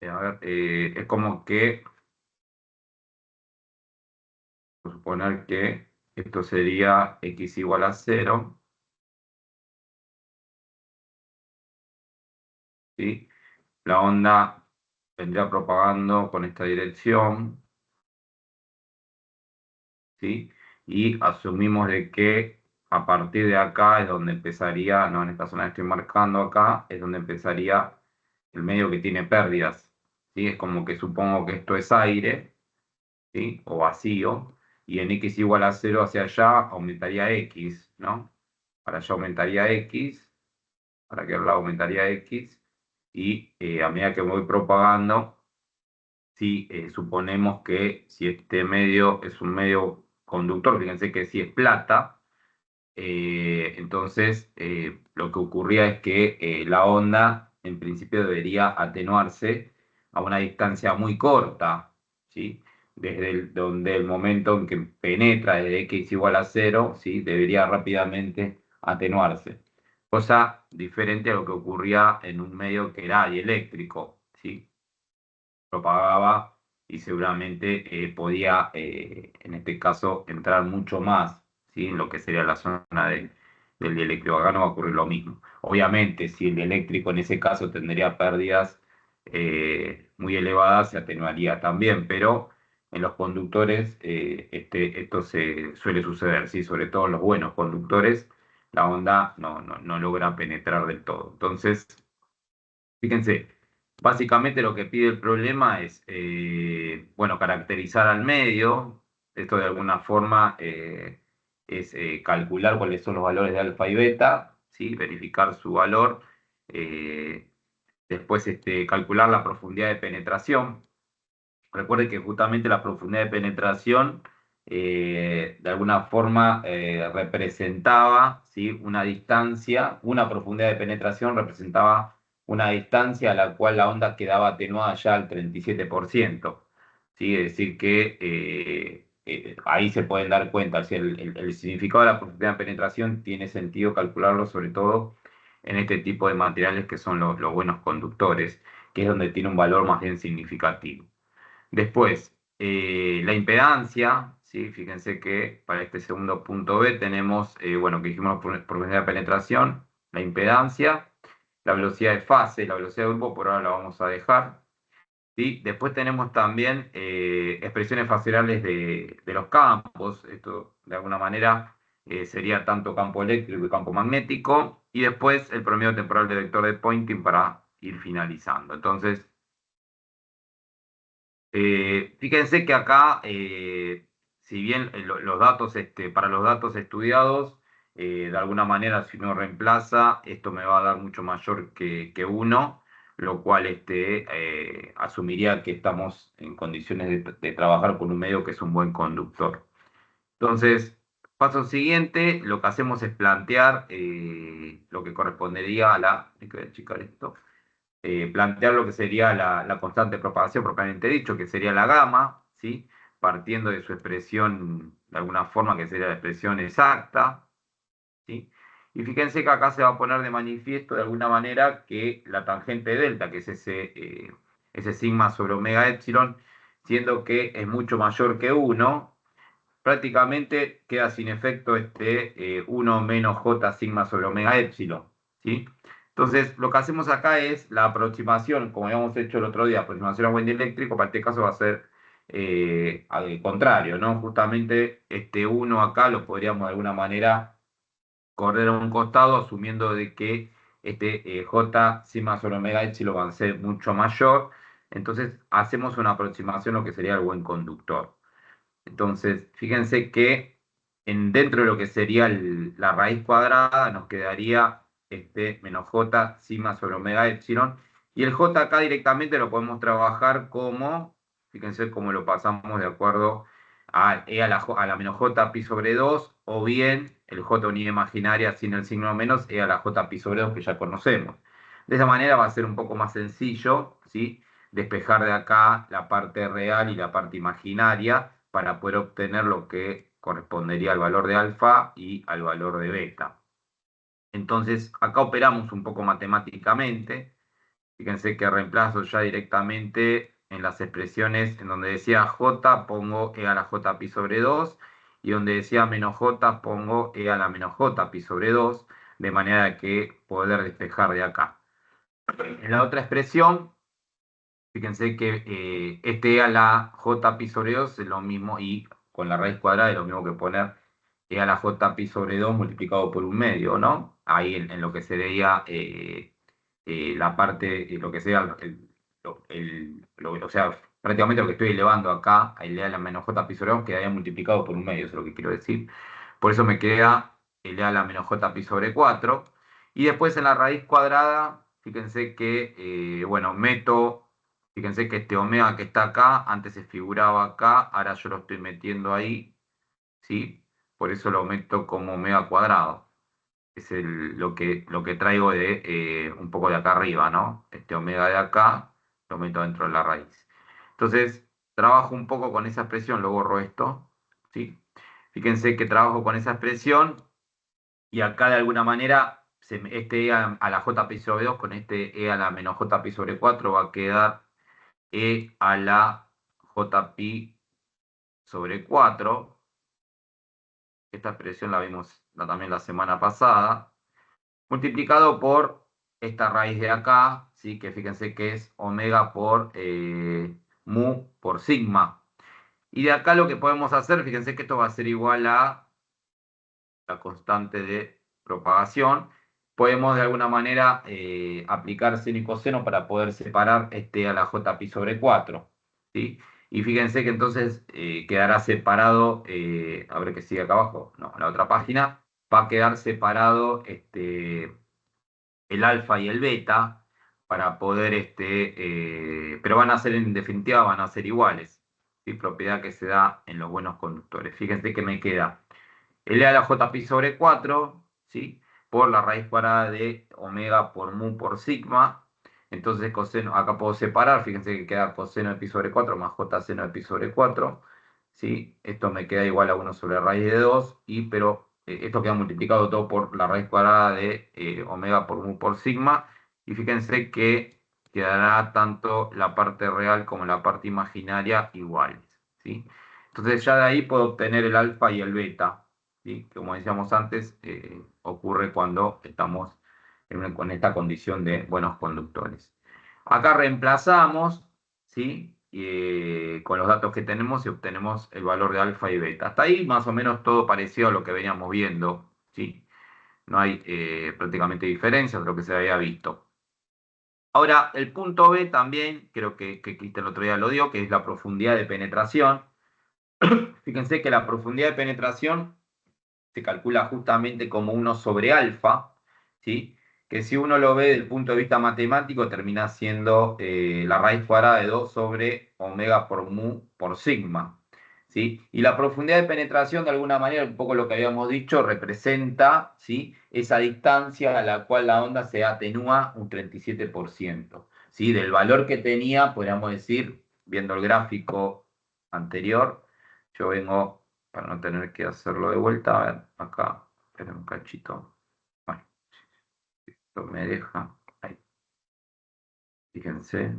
es como que, suponer que esto sería x igual a 0, ¿sí? La onda vendría propagando con esta dirección, ¿sí? Y asumimos de que a partir de acá es donde empezaría, no en esta zona que estoy marcando acá, es donde empezaría el medio que tiene pérdidas, ¿sí? Es como que supongo que esto es aire, ¿sí? O vacío, y en x igual a 0 hacia allá aumentaría x, ¿no? Para allá aumentaría x, para aquel lado aumentaría x, y a medida que me voy propagando, si suponemos que si este medio es un medio conductor, fíjense que si es plata, Entonces, lo que ocurría es que la onda en principio debería atenuarse a una distancia muy corta, ¿sí? Desde donde el momento en que penetra desde x igual a 0, ¿sí? Debería rápidamente atenuarse. Cosa diferente a lo que ocurría en un medio que era dieléctrico, ¿sí? Propagaba y seguramente podía, en este caso, entrar mucho más, ¿sí? En lo que sería la zona del dieléctrico. Acá no va a ocurrir lo mismo. Obviamente, si el dieléctrico en ese caso tendría pérdidas muy elevadas, se atenuaría también, pero en los conductores esto se suele suceder, ¿sí? Sobre todo en los buenos conductores, la onda no logra penetrar del todo. Entonces, fíjense, básicamente lo que pide el problema es, bueno, caracterizar al medio. Esto de alguna forma es calcular cuáles son los valores de alfa y beta, ¿sí? Verificar su valor. eh, Después calcular la profundidad de penetración. Recuerde que justamente la profundidad de penetración de alguna forma representaba, ¿sí? Una distancia, una profundidad de penetración representaba una distancia a la cual la onda quedaba atenuada ya al 37%. ¿Sí? Es decir, que ahí se pueden dar cuenta, si el significado de la profundidad de penetración tiene sentido calcularlo sobre todo en este tipo de materiales que son los buenos conductores, que es donde tiene un valor más bien significativo. Después, la impedancia, ¿sí? Fíjense que para este segundo punto B tenemos, bueno, que dijimos profundidad de penetración, la impedancia, la velocidad de fase, la velocidad de grupo, por ahora la vamos a dejar, ¿sí? Después tenemos también expresiones faciales de los campos, esto de alguna manera sería tanto campo eléctrico y campo magnético, y después el promedio temporal de vector de Poynting para ir finalizando. Entonces, fíjense que acá, si bien los datos, para los datos estudiados, de alguna manera si uno reemplaza, esto me va a dar mucho mayor que 1, lo cual asumiría que estamos en condiciones de trabajar con un medio que es un buen conductor. Entonces, paso siguiente, lo que hacemos es plantear lo que correspondería a la... Hay que achicar esto, plantear lo que sería la constante de propagación propiamente dicho, que sería la gamma, ¿sí? Partiendo de su expresión, de alguna forma, que sería la expresión exacta, ¿sí? Y fíjense que acá se va a poner de manifiesto de alguna manera que la tangente delta, que es ese sigma sobre omega epsilon, siendo que es mucho mayor que 1, prácticamente queda sin efecto 1 menos j sigma sobre omega epsilon, ¿sí? Entonces, lo que hacemos acá es la aproximación, como habíamos hecho el otro día, aproximación a buen dieléctrico, para este caso va a ser al contrario, ¿no? Justamente este 1 acá lo podríamos de alguna manera correr a un costado, asumiendo de que j sigma sobre omega epsilon va a ser mucho mayor. Entonces, hacemos una aproximación a lo que sería el buen conductor. Entonces, fíjense que dentro de lo que sería la raíz cuadrada nos quedaría menos j sigma sobre omega epsilon. Y el j acá directamente lo podemos trabajar como, fíjense cómo lo pasamos de acuerdo a e a la menos j pi sobre 2, o bien el j unidad imaginaria sin el signo menos e a la j pi sobre 2 que ya conocemos. De esa manera va a ser un poco más sencillo, ¿sí? Despejar de acá la parte real y la parte imaginaria para poder obtener lo que correspondería al valor de alfa y al valor de beta. Entonces, acá operamos un poco matemáticamente. Fíjense que reemplazo ya directamente en las expresiones en donde decía j, pongo e a la j pi sobre 2, y donde decía menos j, pongo e a la menos j pi sobre 2, de manera que poder despejar de acá. En la otra expresión, fíjense que e a la j pi sobre 2 es lo mismo, y con la raíz cuadrada es lo mismo que poner e a la j pi sobre 2 multiplicado por un medio, ¿no? Ahí en lo que sería la parte, lo que sea, o sea, prácticamente lo que estoy elevando acá, a e a la menos j pi sobre 2, quedaría multiplicado por un medio, eso es lo que quiero decir. Por eso me queda e a la menos j pi sobre 4. Y después en la raíz cuadrada, fíjense que, bueno, fíjense que este omega que está acá, antes se figuraba acá, ahora yo lo estoy metiendo ahí, ¿sí? por eso lo meto como omega cuadrado. Es lo que traigo de un poco de acá arriba, ¿no? Este omega de acá lo meto dentro de la raíz. Entonces, trabajo un poco con esa expresión, lo borro esto, ¿sí? Fíjense que trabajo con esa expresión y acá de alguna manera este e a la jpi sobre 2 con este e a la menos jpi sobre 4 va a quedar e a la jpi sobre 4. Esta expresión la vimos también la semana pasada. Multiplicado por esta raíz de acá, ¿sí? Que fíjense que es omega por mu por sigma. Y de acá lo que podemos hacer, fíjense que esto va a ser igual a la constante de propagación. Podemos de alguna manera aplicar seno y coseno para poder separar este a la jpi sobre 4. ¿Sí? Y fíjense que entonces quedará separado, a ver que sigue acá abajo, no, en la otra página, va a quedar separado el alfa y el beta para poder, pero van a ser en definitiva, van a ser iguales. ¿Sí? Propiedad que se da en los buenos conductores. Fíjense que me queda L a la jpi sobre 4, ¿sí? Por la raíz cuadrada de omega por mu por sigma. Entonces coseno, acá puedo separar, fíjense que queda coseno de pi sobre 4 más j seno de pi sobre 4. ¿Sí? Esto me queda igual a 1 sobre raíz de 2, pero esto queda multiplicado todo por la raíz cuadrada de omega por mu por sigma. Y fíjense que quedará tanto la parte real como la parte imaginaria iguales. ¿Sí? Entonces ya de ahí puedo obtener el alfa y el beta. ¿Sí? Como decíamos antes, ocurre cuando estamos con esta condición de buenos conductores. Acá reemplazamos, ¿sí? Con los datos que tenemos y obtenemos el valor de alfa y beta. Hasta ahí más o menos todo parecido a lo que veníamos viendo, ¿sí? No hay prácticamente diferencias de lo que se había visto. Ahora, el punto B también, creo que Cristian el otro día lo dio, que es la profundidad de penetración. Fíjense que la profundidad de penetración se calcula justamente como 1 sobre alfa, ¿sí? Que si uno lo ve desde el punto de vista matemático termina siendo la raíz cuadrada de 2 sobre omega por mu por sigma. ¿Sí? Y la profundidad de penetración, de alguna manera, un poco lo que habíamos dicho, representa, ¿sí? Esa distancia a la cual la onda se atenúa un 37%. ¿Sí? Del valor que tenía, podríamos decir, viendo el gráfico anterior, yo vengo, para no tener que hacerlo de vuelta, a ver, acá, esperen un cachito. Bueno, esto me deja, ahí, fíjense.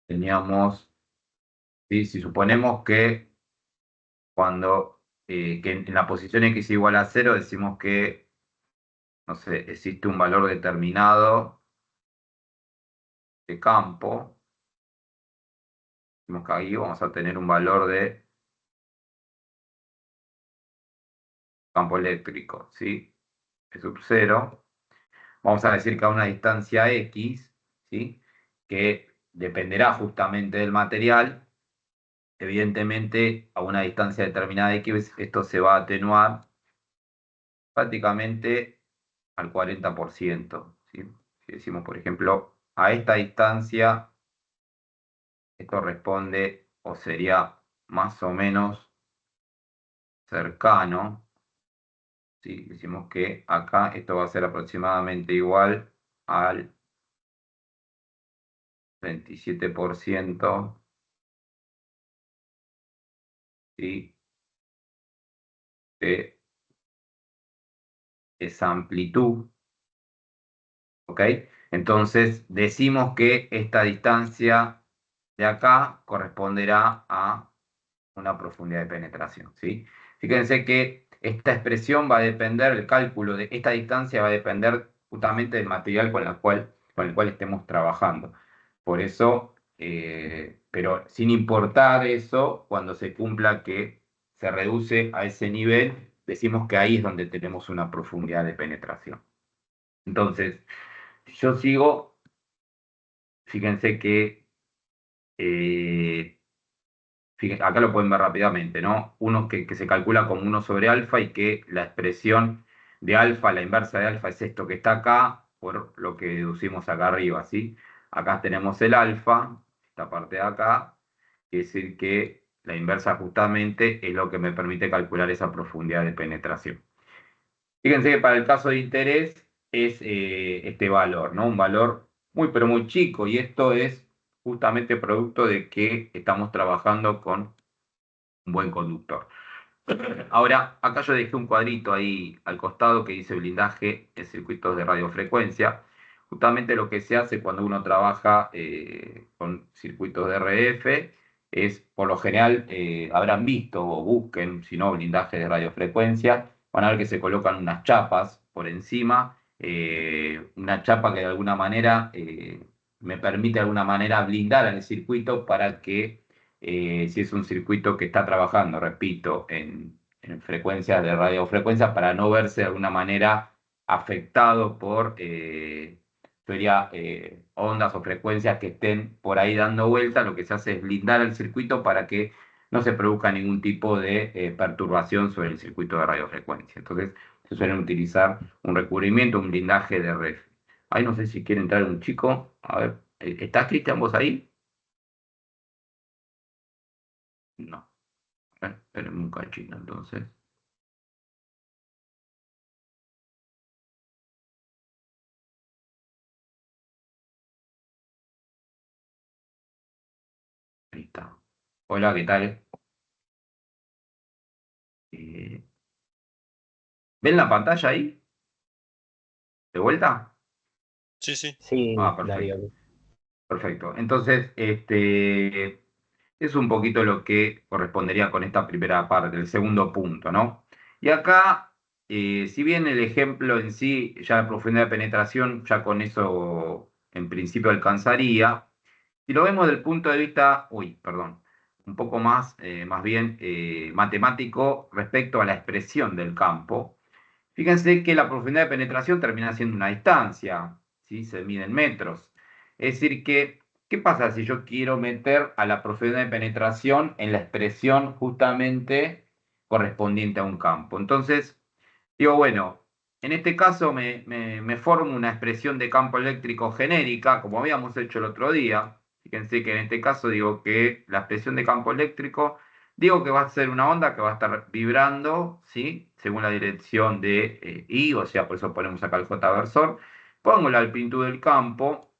Teníamos, ¿sí? Si suponemos que cuando que en la posición x igual a 0 decimos que, no sé, existe un valor determinado de campo. Decimos que ahí vamos a tener un valor de campo eléctrico, ¿sí? E sub 0. Vamos a decir que a una distancia x, ¿sí? Que dependerá justamente del material. Evidentemente, a una distancia determinada de x, esto se va a atenuar prácticamente al 40%. ¿Sí? Si decimos, por ejemplo, a esta distancia, esto responde o sería más o menos cercano. ¿Sí? Decimos que acá esto va a ser aproximadamente igual al 27%. ¿Sí? De esa amplitud. ¿Ok? Entonces decimos que esta distancia de acá corresponderá a una profundidad de penetración, ¿sí? Fíjense que esta expresión va a depender, el cálculo de esta distancia va a depender justamente del material con el cual estemos trabajando. Por eso, pero sin importar eso, cuando se cumpla que se reduce a ese nivel, decimos que ahí es donde tenemos una profundidad de penetración. Entonces, si yo sigo, fíjense que acá lo pueden ver rápidamente, ¿no? Uno que se calcula como 1 sobre alfa y que la expresión de alfa, la inversa de alfa es esto que está acá, por lo que deducimos acá arriba, ¿sí? Acá tenemos el alfa, esta parte de acá, es decir que la inversa justamente es lo que me permite calcular esa profundidad de penetración. Fíjense que para el caso de interés es este valor, ¿no? Un valor muy pero muy chico, y esto es justamente producto de que estamos trabajando con un buen conductor. Ahora, acá yo dejé un cuadrito ahí al costado que dice blindaje en circuitos de radiofrecuencia. Justamente lo que se hace cuando uno trabaja con circuitos de RF es, por lo general, habrán visto o busquen, si no, blindaje de radiofrecuencia, van a ver que se colocan unas chapas por encima, una chapa que de alguna manera me permite de alguna manera blindar el circuito para que si es un circuito que está trabajando, repito, en frecuencias de radiofrecuencia, para no verse de alguna manera afectado por ondas o frecuencias que estén por ahí dando vuelta. Lo que se hace es blindar el circuito para que no se produzca ningún tipo de perturbación sobre el circuito de radiofrecuencia. Entonces, se suelen utilizar un recubrimiento, un blindaje de RF. Ahí no sé si quiere entrar un chico. A ver, ¿estás, Cristian, vos ahí? No. Esperen un cachito, entonces. Ahí está. Hola, ¿qué tal? Eh, ¿Ven la pantalla ahí? ¿De vuelta? Sí, sí. Sí, Perfecto. Darío. Perfecto. Entonces, es un poquito lo que correspondería con esta primera parte, el segundo punto, ¿no? Y acá, si bien el ejemplo en sí, ya la profundidad de penetración, ya con eso en principio alcanzaría, si lo vemos desde el punto de vista, perdón, un poco más, más bien matemático respecto a la expresión del campo, fíjense que la profundidad de penetración termina siendo una distancia, ¿sí? Se mide en metros. Es decir que, ¿qué pasa si yo quiero meter a la profundidad de penetración en la expresión justamente correspondiente a un campo? Entonces, digo, bueno, en este caso me formo una expresión de campo eléctrico genérica, como habíamos hecho el otro día. Fíjense que en este caso digo que la expresión de campo eléctrico, digo que va a ser una onda que va a estar vibrando, ¿sí? Según la dirección de I, o sea, por eso ponemos acá el J versor. Pongo la amplitud del campo,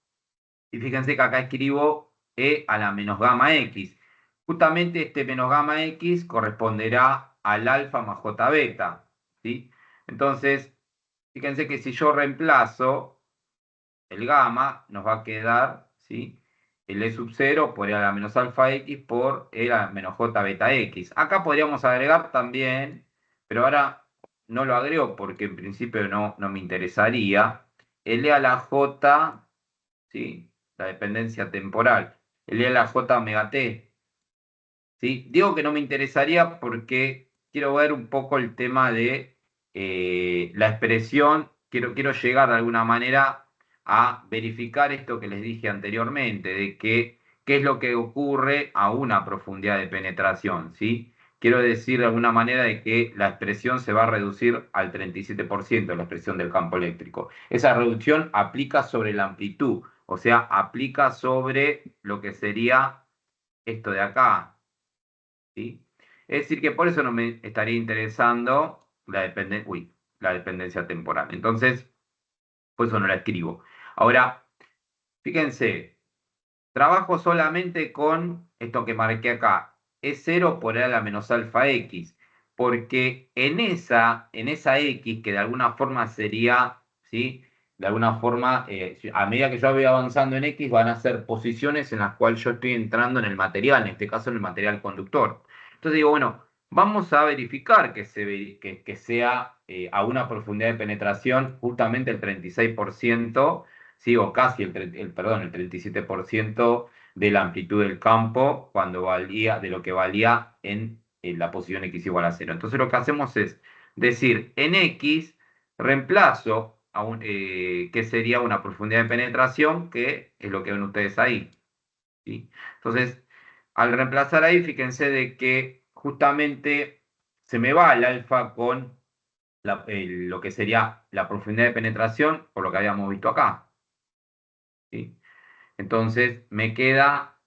y fíjense que acá escribo E a la menos gamma X. Justamente este menos gamma X corresponderá al alfa más J beta, ¿sí? Entonces, fíjense que si yo reemplazo el gamma, nos va a quedar, ¿sí? El E sub 0 por E a la menos alfa X por E a la menos J beta X. Acá podríamos agregar también, pero ahora no lo agrego porque en principio no me interesaría, el E a la J, ¿sí? La dependencia temporal, el E a la J omega T. ¿Sí? Digo que no me interesaría porque quiero ver un poco el tema de la expresión, quiero llegar de alguna manera a verificar esto que les dije anteriormente, de que qué es lo que ocurre a una profundidad de penetración, ¿sí? Quiero decir de alguna manera de que la expresión se va a reducir al 37%, la expresión del campo eléctrico. Esa reducción aplica sobre la amplitud, o sea, aplica sobre lo que sería esto de acá, ¿sí? Es decir, que por eso no me estaría interesando la dependencia temporal. Entonces, por eso no la escribo. Ahora, fíjense, trabajo solamente con esto que marqué acá, E0 por E a la menos alfa X, porque en esa X, que de alguna forma sería, ¿sí? De alguna forma, a medida que yo voy avanzando en X, van a ser posiciones en las cuales yo estoy entrando en el material, en este caso en el material conductor. Entonces digo, bueno, vamos a verificar que sea a una profundidad de penetración justamente el 36%, ¿sí? O casi el 37% de la amplitud del campo de lo que valía en la posición X igual a 0. Entonces lo que hacemos es decir, en X reemplazo que sería una profundidad de penetración, que es lo que ven ustedes ahí, ¿sí? Entonces, al reemplazar ahí, fíjense de que justamente se me va el alfa con lo que sería la profundidad de penetración, por lo que habíamos visto acá, ¿sí? Entonces me queda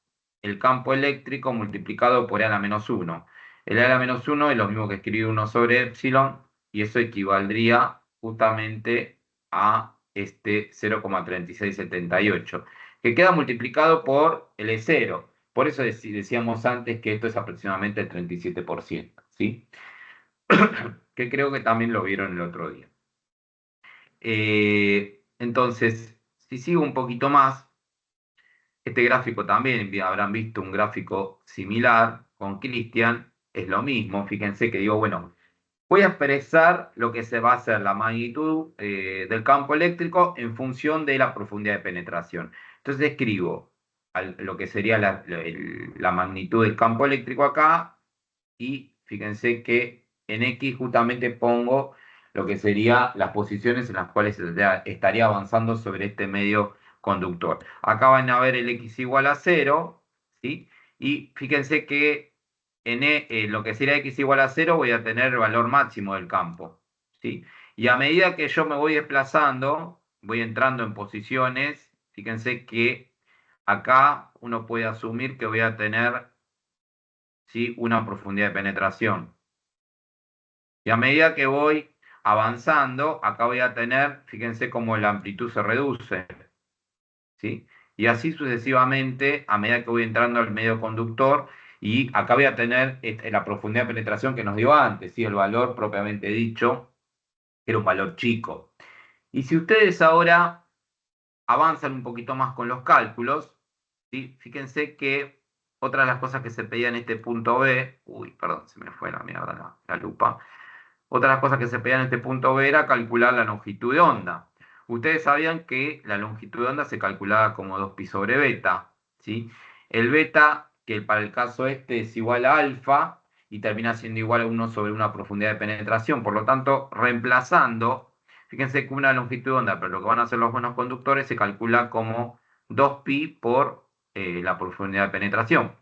el campo eléctrico multiplicado por E a la menos 1. El E a la menos 1 es lo mismo que escribir 1 sobre epsilon, y eso equivaldría justamente a este 0,3678, que queda multiplicado por el E0. Por eso decíamos antes que esto es aproximadamente el 37%, ¿sí? Que creo que también lo vieron el otro día. Entonces, si sigo un poquito más, este gráfico también habrán visto un gráfico similar con Cristian, es lo mismo. Fíjense que digo, bueno, voy a expresar lo que se va a hacer la magnitud del campo eléctrico en función de la profundidad de penetración. Entonces escribo lo que sería la magnitud del campo eléctrico acá, y fíjense que en X justamente pongo lo que serían las posiciones en las cuales estaría avanzando sobre este medio conductor. Acá van a ver el X igual a 0, ¿sí? Y fíjense que en lo que sería X igual a 0 voy a tener el valor máximo del campo, ¿sí? Y a medida que yo me voy desplazando, voy entrando en posiciones, fíjense que acá uno puede asumir que voy a tener, ¿sí?, una profundidad de penetración. Y a medida que voy avanzando, acá voy a tener, fíjense cómo la amplitud se reduce, ¿sí? Y así sucesivamente a medida que voy entrando al medio conductor, y acá voy a tener la profundidad de penetración que nos dio antes, ¿sí? El valor propiamente dicho, que era un valor chico. Y si ustedes ahora avanzan un poquito más con los cálculos, ¿sí? Fíjense que otra de las cosas que se pedía en este punto B, perdón, se me fue la mierda la lupa. Otra de las cosas que se pedía en este punto B era calcular la longitud de onda. Ustedes sabían que la longitud de onda se calculaba como 2pi sobre beta, ¿sí? El beta, que para el caso este es igual a alfa, y termina siendo igual a 1 sobre una profundidad de penetración. Por lo tanto, reemplazando, fíjense que una longitud de onda, pero lo que van a hacer los buenos conductores, se calcula como 2pi por la profundidad de penetración.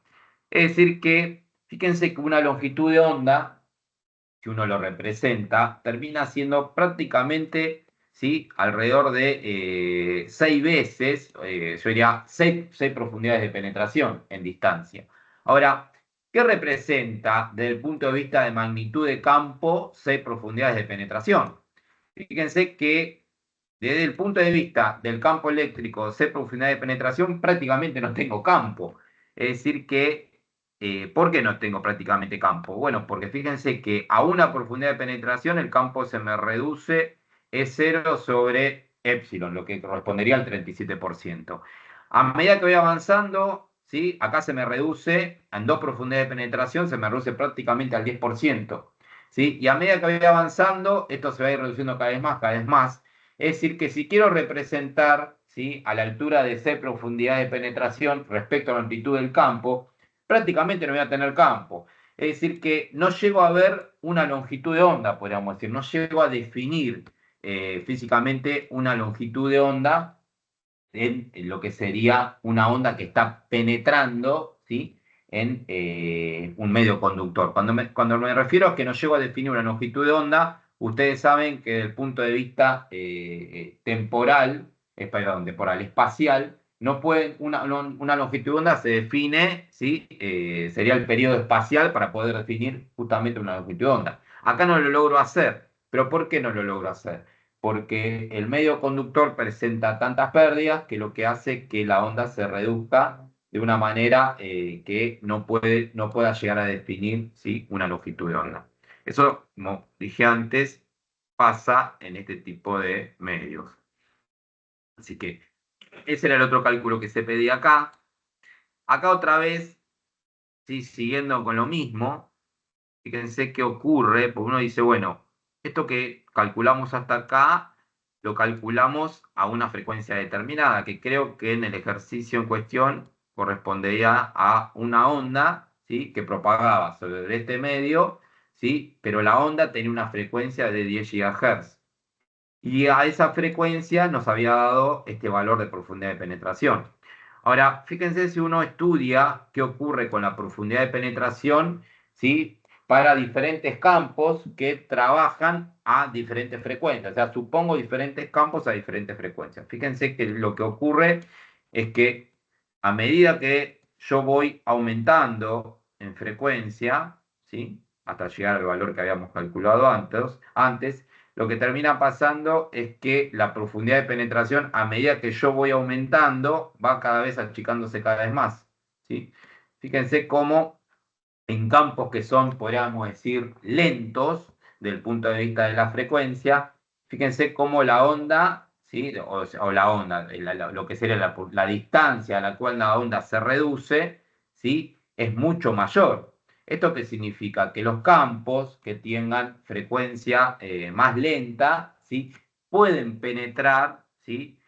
Es decir que, fíjense que una longitud de onda, si uno lo representa, termina siendo prácticamente, ¿sí?, alrededor de 6 veces, sería 6 profundidades de penetración en distancia. Ahora, ¿qué representa desde el punto de vista de magnitud de campo 6 profundidades de penetración? Fíjense que desde el punto de vista del campo eléctrico, 6 profundidades de penetración, prácticamente no tengo campo. Es decir que, ¿por qué no tengo prácticamente campo? Bueno, porque fíjense que a una profundidad de penetración el campo se me reduce, es 0 sobre epsilon, lo que correspondería al 37%. A medida que voy avanzando, ¿sí?, acá se me reduce, en 2 profundidades de penetración se me reduce prácticamente al 10%. ¿Sí? Y a medida que voy avanzando, esto se va a ir reduciendo cada vez más, cada vez más. Es decir, que si quiero representar, ¿sí?, a la altura de 6 profundidades de penetración respecto a la amplitud del campo, prácticamente no voy a tener campo. Es decir, que no llego a ver una longitud de onda, podríamos decir, no llego a definir físicamente una longitud de onda en lo que sería una onda que está penetrando, ¿sí?, en un medio conductor. Cuando me refiero a que no llego a definir una longitud de onda, ustedes saben que desde el punto de vista temporal, espacial, no pueden, una longitud de onda se define, ¿sí?, sería el periodo espacial para poder definir justamente una longitud de onda. Acá no lo logro hacer. ¿Pero por qué no lo logro hacer? Porque el medio conductor presenta tantas pérdidas que lo que hace que la onda se reduzca de una manera que no pueda llegar a definir, ¿sí?, una longitud de onda. Eso, como dije antes, pasa en este tipo de medios. Así que ese era el otro cálculo que se pedía acá. Acá otra vez, ¿sí?, siguiendo con lo mismo, fíjense qué ocurre, porque uno dice, bueno, esto que calculamos hasta acá, lo calculamos a una frecuencia determinada, que creo que en el ejercicio en cuestión correspondería a una onda, ¿sí?, que propagaba sobre este medio, ¿sí?, pero la onda tenía una frecuencia de 10 GHz. Y a esa frecuencia nos había dado este valor de profundidad de penetración. Ahora, fíjense si uno estudia qué ocurre con la profundidad de penetración, ¿sí?, para diferentes campos que trabajan a diferentes frecuencias. O sea, supongo diferentes campos a diferentes frecuencias. Fíjense que lo que ocurre es que a medida que yo voy aumentando en frecuencia, ¿sí? Hasta llegar al valor que habíamos calculado antes, lo que termina pasando es que la profundidad de penetración, a medida que yo voy aumentando, va cada vez achicándose cada vez más, ¿sí? Fíjense cómo en campos que son, podríamos decir, lentos, del punto de vista de la frecuencia, fíjense cómo la onda, ¿sí? o la onda, lo que sería la distancia a la cual la onda se reduce, ¿sí? Es mucho mayor. ¿Esto qué significa? Que los campos que tengan frecuencia más lenta, ¿sí? Pueden penetrar, ¿sí?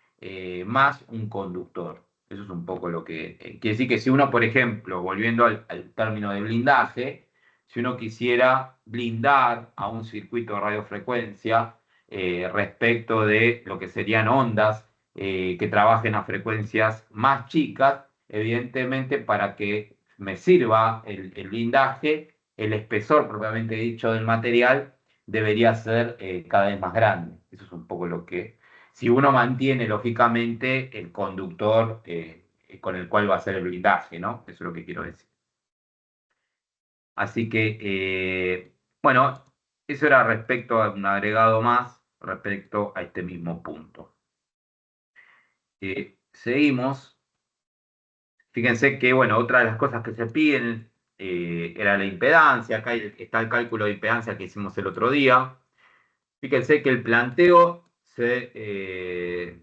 Más un conductor. Eso es un poco lo que quiere decir que si uno, por ejemplo, volviendo al término de blindaje, si uno quisiera blindar a un circuito de radiofrecuencia respecto de lo que serían ondas que trabajen a frecuencias más chicas, evidentemente para que me sirva el blindaje, el espesor propiamente dicho del material debería ser cada vez más grande. Eso es un poco lo que, si uno mantiene lógicamente el conductor con el cual va a hacer el blindaje, ¿no? Eso es lo que quiero decir. Así que, bueno, eso era respecto a un agregado más respecto a este mismo punto. Seguimos. Fíjense que, bueno, otra de las cosas que se piden era la impedancia. Acá está el cálculo de impedancia que hicimos el otro día. Fíjense que el planteo se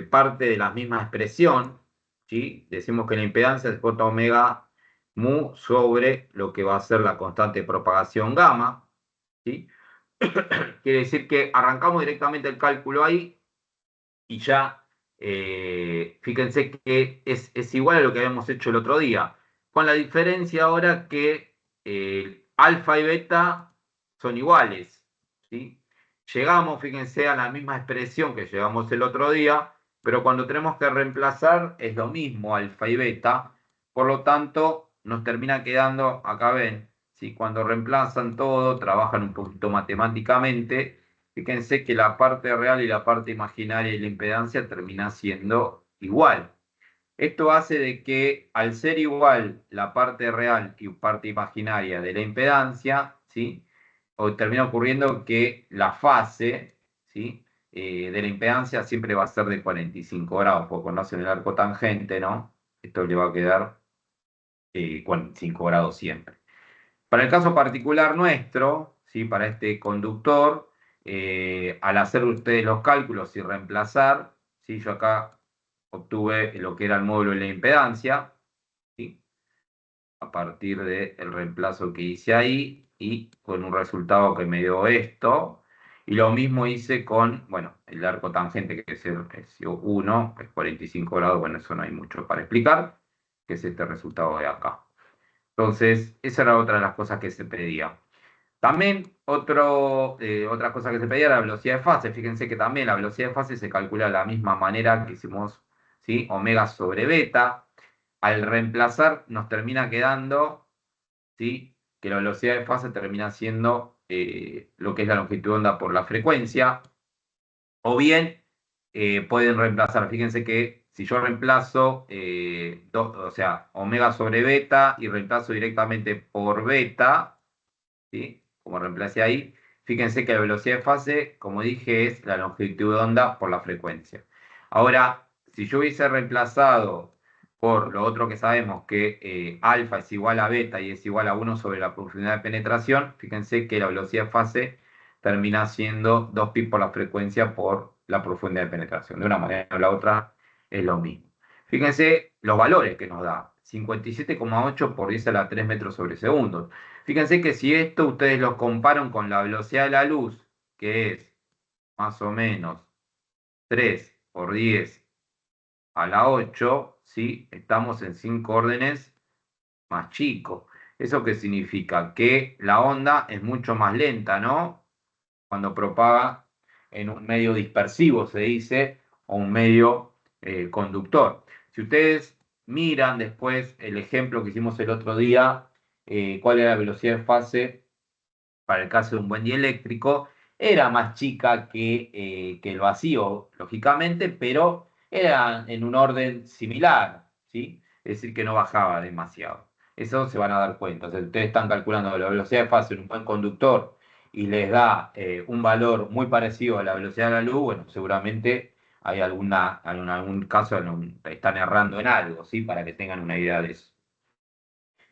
parte de la misma expresión, ¿sí? Decimos que la impedancia es J omega mu sobre lo que va a ser la constante de propagación gamma, ¿sí? Quiere decir que arrancamos directamente el cálculo ahí y ya, fíjense que es igual a lo que habíamos hecho el otro día, con la diferencia ahora que alfa y beta son iguales, ¿sí? Llegamos, fíjense, a la misma expresión que llegamos el otro día, pero cuando tenemos que reemplazar es lo mismo alfa y beta, por lo tanto nos termina quedando, acá ven, ¿sí? Cuando reemplazan todo, trabajan un poquito matemáticamente. Fíjense que la parte real y la parte imaginaria y la impedancia termina siendo igual. Esto hace de que al ser igual la parte real y parte imaginaria de la impedancia, ¿sí? O termina ocurriendo que la fase, ¿sí? De la impedancia siempre va a ser de 45 grados, porque conocen el arco tangente, ¿no? Esto le va a quedar 45 grados siempre. Para el caso particular nuestro, ¿sí? Para este conductor, al hacer ustedes los cálculos y reemplazar, ¿sí? Yo acá obtuve lo que era el módulo de la impedancia, ¿sí? A partir del reemplazo que hice ahí y con un resultado que me dio esto. Y lo mismo hice con, bueno, el arco tangente, que es 1, es 45 grados, bueno, eso no hay mucho para explicar, que es este resultado de acá. Entonces, esa era otra de las cosas que se pedía. También otra cosa que se pedía era la velocidad de fase. Fíjense que también la velocidad de fase se calcula de la misma manera que hicimos, ¿sí? Omega sobre beta. Al reemplazar nos termina quedando, ¿sí? Que la velocidad de fase termina siendo lo que es la longitud de onda por la frecuencia. O bien pueden reemplazar, fíjense que si yo reemplazo, o sea, omega sobre beta y reemplazo directamente por beta, ¿sí? Como reemplacé ahí, fíjense que la velocidad de fase, como dije, es la longitud de onda por la frecuencia. Ahora, si yo hubiese reemplazado por lo otro que sabemos que alfa es igual a beta y es igual a 1 sobre la profundidad de penetración, fíjense que la velocidad de fase termina siendo 2pi por la frecuencia por la profundidad de penetración. De una manera o la otra es lo mismo. Fíjense los valores que nos da. 57,8 por 10 a la 3 metros sobre segundo. Fíjense que si esto ustedes lo comparan con la velocidad de la luz, que es más o menos 3 por 10 a la 8, ¿sí? Estamos en 5 órdenes más chico. ¿Eso qué significa? Que la onda es mucho más lenta, ¿no? Cuando propaga en un medio dispersivo, se dice, o un medio conductor. Si ustedes miran después el ejemplo que hicimos el otro día, cuál era la velocidad de fase para el caso de un buen dieléctrico, era más chica que el vacío, lógicamente, pero era en un orden similar, ¿sí? es decir, que no bajaba demasiado. Eso se van a dar cuenta. O sea, ustedes están calculando la velocidad de fase en un buen conductor y les da un valor muy parecido a la velocidad de la luz, bueno, seguramente hay en algún caso están errando en algo, ¿sí? Para que tengan una idea de eso.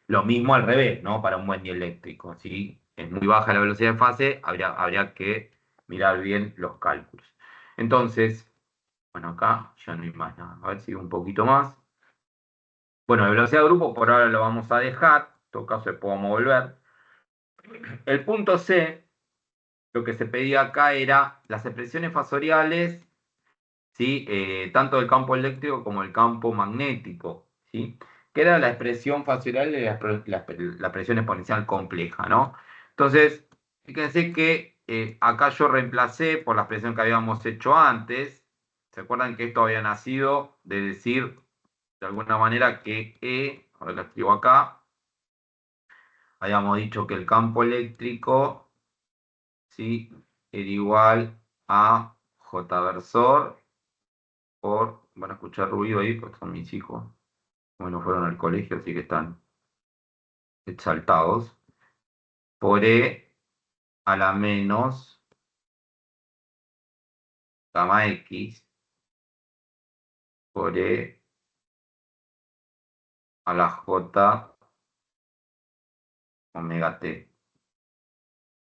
Lo mismo al revés, ¿no? Para un buen dieléctrico, ¿sí? Es muy baja la velocidad de fase, habría que mirar bien los cálculos. Entonces, bueno, acá ya no hay más nada. A ver si un poquito más. Bueno, la velocidad de grupo por ahora lo vamos a dejar. En todo caso, después vamos a volver. El punto C, lo que se pedía acá era las expresiones fasoriales, ¿sí? Tanto del campo eléctrico como del campo magnético, ¿sí? Que era la expresión fasorial y la expresión exponencial compleja, ¿no? Entonces, fíjense que acá yo reemplacé por la expresión que habíamos hecho antes. ¿Se acuerdan que esto había nacido de decir de alguna manera que ahora lo escribo acá, habíamos dicho que el campo eléctrico, ¿sí? Era igual a J versor por, van a escuchar ruido ahí, porque son mis hijos, bueno, fueron al colegio, así que están exaltados, por E a la menos gamma X por E a la J omega T,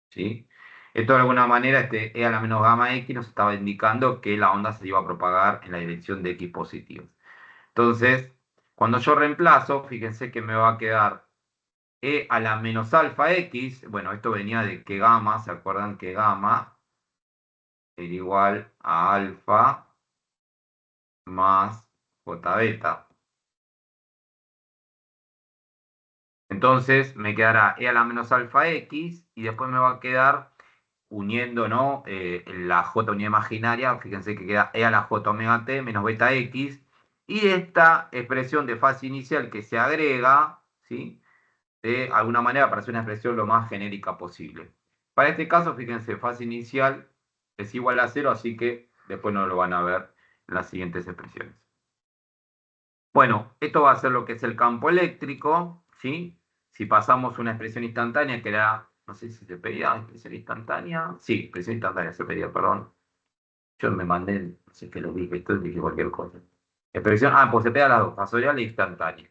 ¿sí? Esto de alguna manera, este E a la menos gamma X nos estaba indicando que la onda se iba a propagar en la dirección de X positivos. Entonces, cuando yo reemplazo, fíjense que me va a quedar E a la menos alfa X, bueno, esto venía de que gamma, ¿se acuerdan que gamma era igual a alfa más J beta? Entonces me quedará E a la menos alfa X y después me va a quedar uniendo, ¿no? La J unidad imaginaria, fíjense que queda E a la J omega T menos beta X. Y esta expresión de fase inicial que se agrega, ¿sí? De alguna manera para hacer una expresión lo más genérica posible. Para este caso, fíjense, fase inicial es igual a 0, así que después no lo van a ver en las siguientes expresiones. Bueno, esto va a ser lo que es el campo eléctrico, ¿sí? Si pasamos una expresión instantánea, que era, no sé si se pedía expresión instantánea. Sí, expresión instantánea se pedía, perdón. Yo me mandé, no sé qué lo dije, esto dije cualquier cosa. Expresión, pues se pega las dos, fasorial e instantánea.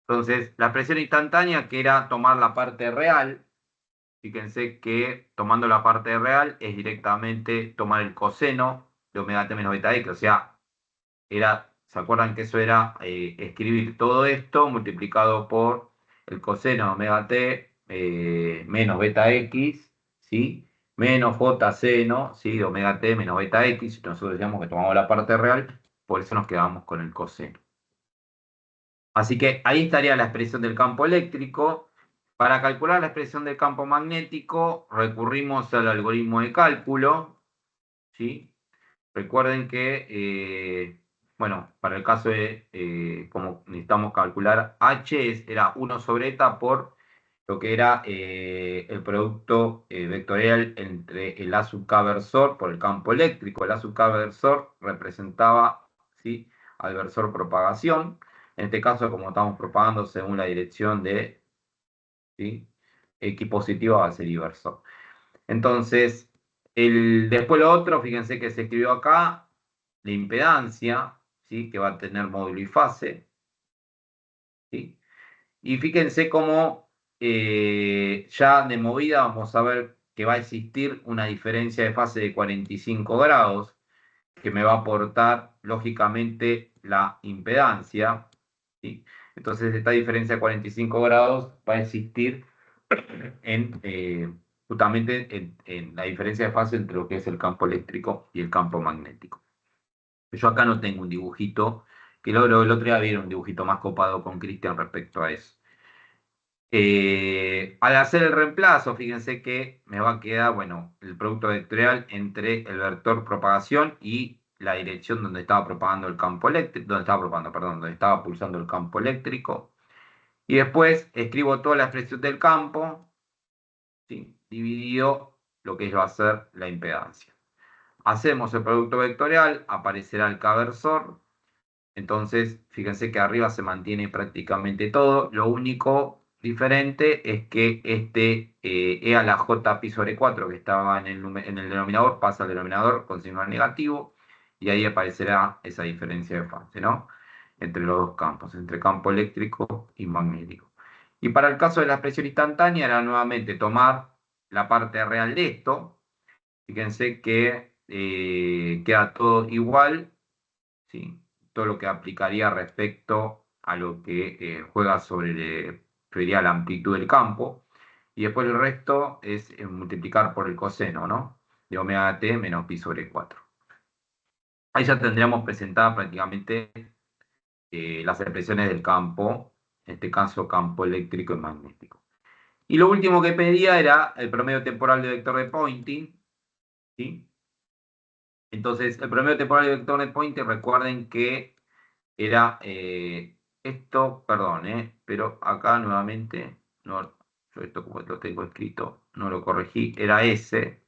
Entonces, la expresión instantánea, que era tomar la parte real, fíjense que tomando la parte real es directamente tomar el coseno de omega t menos beta x, o sea, ¿se acuerdan que eso era escribir todo esto multiplicado por el coseno de omega t menos beta x, ¿sí? Menos j seno, ¿sí? De omega t menos beta x, nosotros decíamos que tomamos la parte real, por eso nos quedamos con el coseno. Así que ahí estaría la expresión del campo eléctrico. Para calcular la expresión del campo magnético, recurrimos al algoritmo de cálculo, ¿sí? Recuerden que, bueno, para el caso de, como necesitamos calcular H, era 1 sobre eta por lo que era el producto vectorial entre el A sub K versor por el campo eléctrico. El A sub K versor representaba, ¿sí?, al versor propagación. En este caso, como estamos propagando según la dirección de, ¿sí?, X positiva va a ser inversor. Entonces, después lo otro, fíjense que se escribió acá, la impedancia, ¿sí?, que va a tener módulo y fase, ¿sí? Y fíjense cómo ya de movida vamos a ver que va a existir una diferencia de fase de 45 grados, que me va a aportar, lógicamente, la impedancia, ¿sí? Entonces, esta diferencia de 45 grados va a existir justamente en la diferencia de fase entre lo que es el campo eléctrico y el campo magnético. Yo acá no tengo un dibujito, que el otro día vieron un dibujito más copado con Cristian respecto a eso. Al hacer el reemplazo, fíjense que me va a quedar, bueno, el producto vectorial entre el vector propagación y la dirección donde estaba propagando el campo eléctrico, donde estaba pulsando el campo eléctrico. Y después escribo toda la expresión del campo, ¿sí?, dividido lo que va a ser la impedancia. Hacemos el producto vectorial, aparecerá el K versor. Entonces, fíjense que arriba se mantiene prácticamente todo. Lo único diferente es que este E a la J pi sobre 4 que estaba en el denominador pasa al denominador con signo negativo y ahí aparecerá esa diferencia de fase, ¿no? Entre los dos campos, entre campo eléctrico y magnético. Y para el caso de la expresión instantánea era nuevamente tomar la parte real de esto. Fíjense que queda todo igual, ¿sí? Todo lo que aplicaría respecto a lo que juega sería la amplitud del campo. Y después el resto es multiplicar por el coseno, ¿no? De omega t menos pi sobre 4. Ahí ya tendríamos presentadas prácticamente las expresiones del campo, en este caso campo eléctrico y magnético. Y lo último que pedía era el promedio temporal de vector de Poynting, ¿sí? Entonces, el promedio temporal de vector de Poynting, recuerden que era esto, perdón, pero acá nuevamente, no, yo esto como lo tengo escrito, no lo corregí, era S,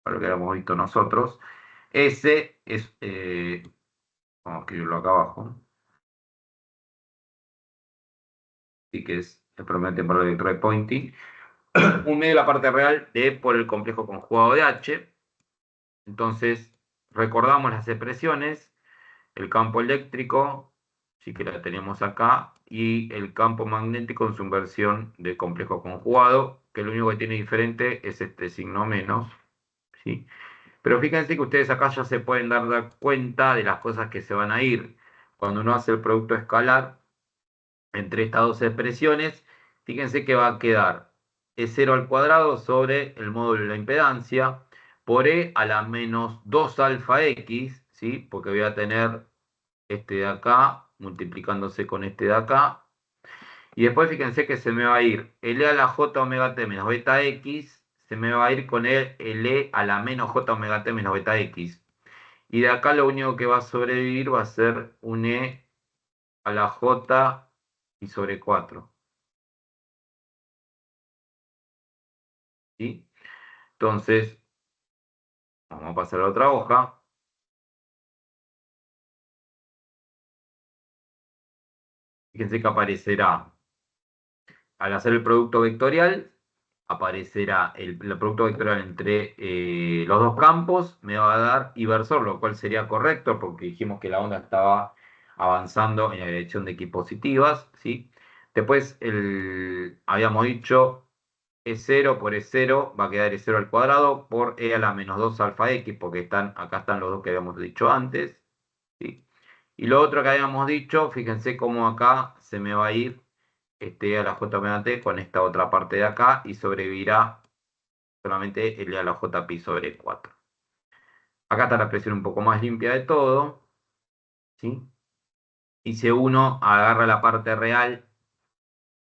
para lo que habíamos visto nosotros. S es, vamos a escribirlo acá abajo, así que es el promedio temporal de vector de Poynting, un medio de la parte real de por el complejo conjugado de H. Entonces, recordamos las expresiones, el campo eléctrico, sí que la tenemos acá, y el campo magnético en su inversión de complejo conjugado, que lo único que tiene diferente es este signo menos, ¿sí? Pero fíjense que ustedes acá ya se pueden dar cuenta de las cosas que se van a ir. Cuando uno hace el producto escalar entre estas dos expresiones, fíjense que va a quedar E0 al cuadrado sobre el módulo de la impedancia por E a la menos 2 alfa X, ¿sí? Porque voy a tener este de acá multiplicándose con este de acá. Y después fíjense que se me va a ir el E a la J omega T menos beta X, se me va a ir con el E a la menos J omega T menos beta X. Y de acá lo único que va a sobrevivir va a ser un E a la J y sobre 4. ¿Sí? Entonces, vamos a pasar a la otra hoja. Fíjense que aparecerá, al hacer el producto vectorial, aparecerá el producto vectorial entre los dos campos, me va a dar inversor, lo cual sería correcto porque dijimos que la onda estaba avanzando en la dirección de X positivas, ¿sí? Después habíamos dicho E0 por E0 va a quedar E0 al cuadrado por E a la menos 2 alfa X, porque acá están los dos que habíamos dicho antes, ¿sí? Y lo otro que habíamos dicho, fíjense cómo acá se me va a ir a la J omega T con esta otra parte de acá y sobrevivirá solamente el E a la J pi sobre 4. Acá está la expresión un poco más limpia de todo, ¿sí? Y si uno agarra la parte real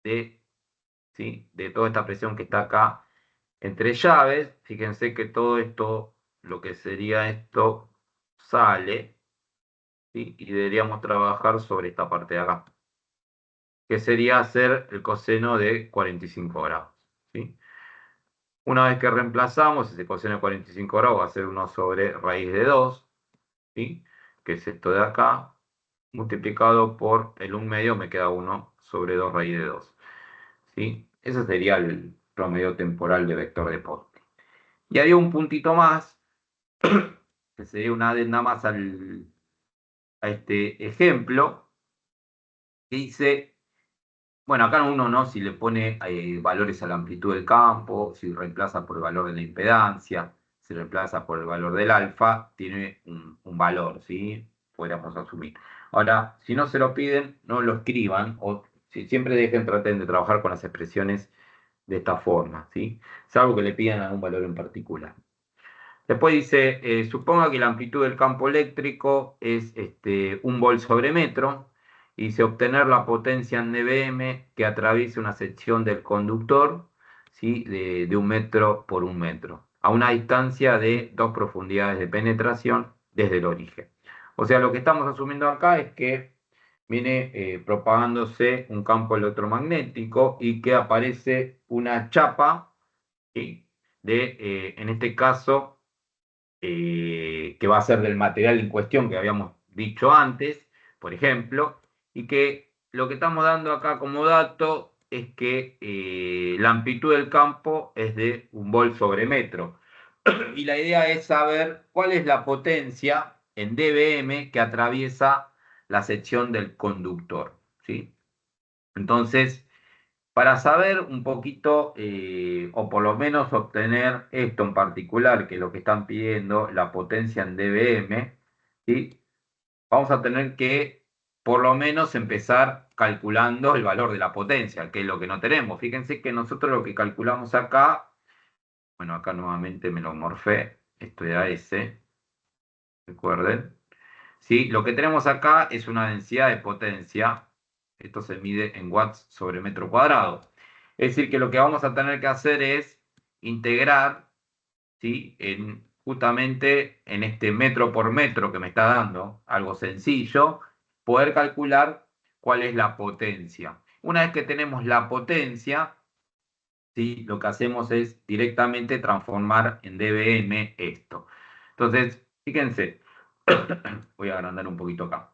¿sí? de toda esta presión que está acá entre llaves, fíjense que todo esto, lo que sería esto, sale, ¿sí? Y deberíamos trabajar sobre esta parte de acá, que sería hacer el coseno de 45 grados, ¿sí? Una vez que reemplazamos ese coseno de 45 grados va a ser 1 sobre raíz de 2, ¿sí? Que es esto de acá, multiplicado por el 1 medio, me queda 1 sobre 2 raíz de 2, ¿sí? Ese sería el promedio temporal de vector de Poynting. Y había un puntito más, que sería una adenda más a este ejemplo, que dice, bueno, acá uno no, si le pone valores a la amplitud del campo, si reemplaza por el valor de la impedancia, si reemplaza por el valor del alfa, tiene un valor, ¿sí? Podríamos asumir. Ahora, si no se lo piden, no lo escriban, o si siempre traten de trabajar con las expresiones de esta forma, ¿sí? Salvo que le pidan algún valor en particular. Después dice, suponga que la amplitud del campo eléctrico es 1 volt sobre metro, y dice obtener la potencia en dBm que atraviese una sección del conductor, ¿sí? de 1 metro por 1 metro, a una distancia de 2 profundidades de penetración desde el origen. O sea, lo que estamos asumiendo acá es que viene propagándose un campo electromagnético y que aparece una chapa, ¿sí? En este caso, que va a ser del material en cuestión que habíamos dicho antes, por ejemplo, y que lo que estamos dando acá como dato es que la amplitud del campo es de 1 volt sobre metro. Y la idea es saber cuál es la potencia en dBm que atraviesa la sección del conductor, ¿sí? Entonces, para saber un poquito, o por lo menos obtener esto en particular, que es lo que están pidiendo, la potencia en dBm, ¿sí? Vamos a tener que por lo menos empezar calculando el valor de la potencia, que es lo que no tenemos. Fíjense que nosotros lo que calculamos acá, bueno, acá nuevamente me lo morfé, esto era S, recuerden. ¿Sí? Lo que tenemos acá es una densidad de potencia, esto se mide en watts sobre metro cuadrado. Es decir, que lo que vamos a tener que hacer es integrar, ¿sí? Justamente en este metro por metro que me está dando, algo sencillo, poder calcular cuál es la potencia. Una vez que tenemos la potencia, ¿sí? Lo que hacemos es directamente transformar en dBm esto. Entonces, fíjense, voy a agrandar un poquito acá.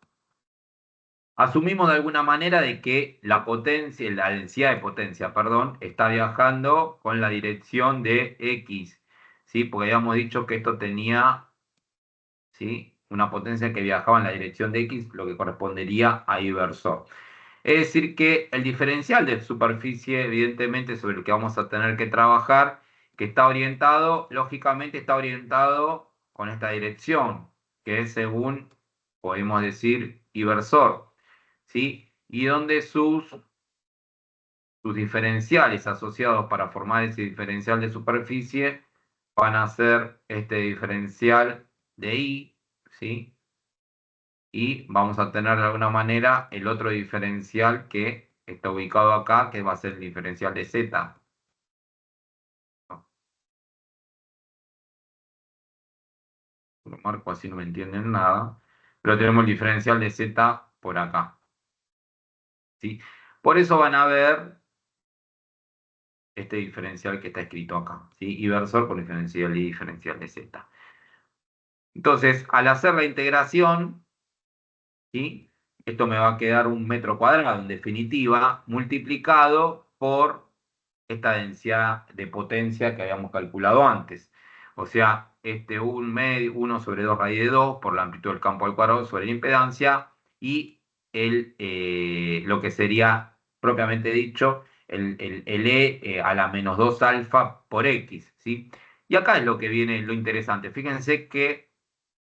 Asumimos de alguna manera de que la potencia, la densidad de potencia, perdón, está viajando con la dirección de X, ¿sí? Porque habíamos dicho que esto tenía, ¿sí? Una potencia que viajaba en la dirección de X, lo que correspondería a inversor. Es decir, que el diferencial de superficie, evidentemente, sobre el que vamos a tener que trabajar, que está orientado, lógicamente está orientado con esta dirección, que es según, podemos decir, inversor, ¿sí? Y donde sus diferenciales asociados para formar ese diferencial de superficie van a ser este diferencial de I, ¿sí? Y vamos a tener de alguna manera el otro diferencial que está ubicado acá, que va a ser el diferencial de Z. Lo marco así no me entienden nada. Pero tenemos el diferencial de Z por acá, ¿sí? Por eso van a ver este diferencial que está escrito acá, ¿sí? Inversor por diferencial y diferencial de Z. Entonces, al hacer la integración, ¿sí? Esto me va a quedar 1 metro cuadrado, en definitiva, multiplicado por esta densidad de potencia que habíamos calculado antes. O sea, 1 sobre 2 raíz de 2 por la amplitud del campo al cuadrado sobre la impedancia y lo que sería, propiamente dicho, el E a la menos 2 alfa por X, ¿sí? Y acá es lo que viene lo interesante. Fíjense que,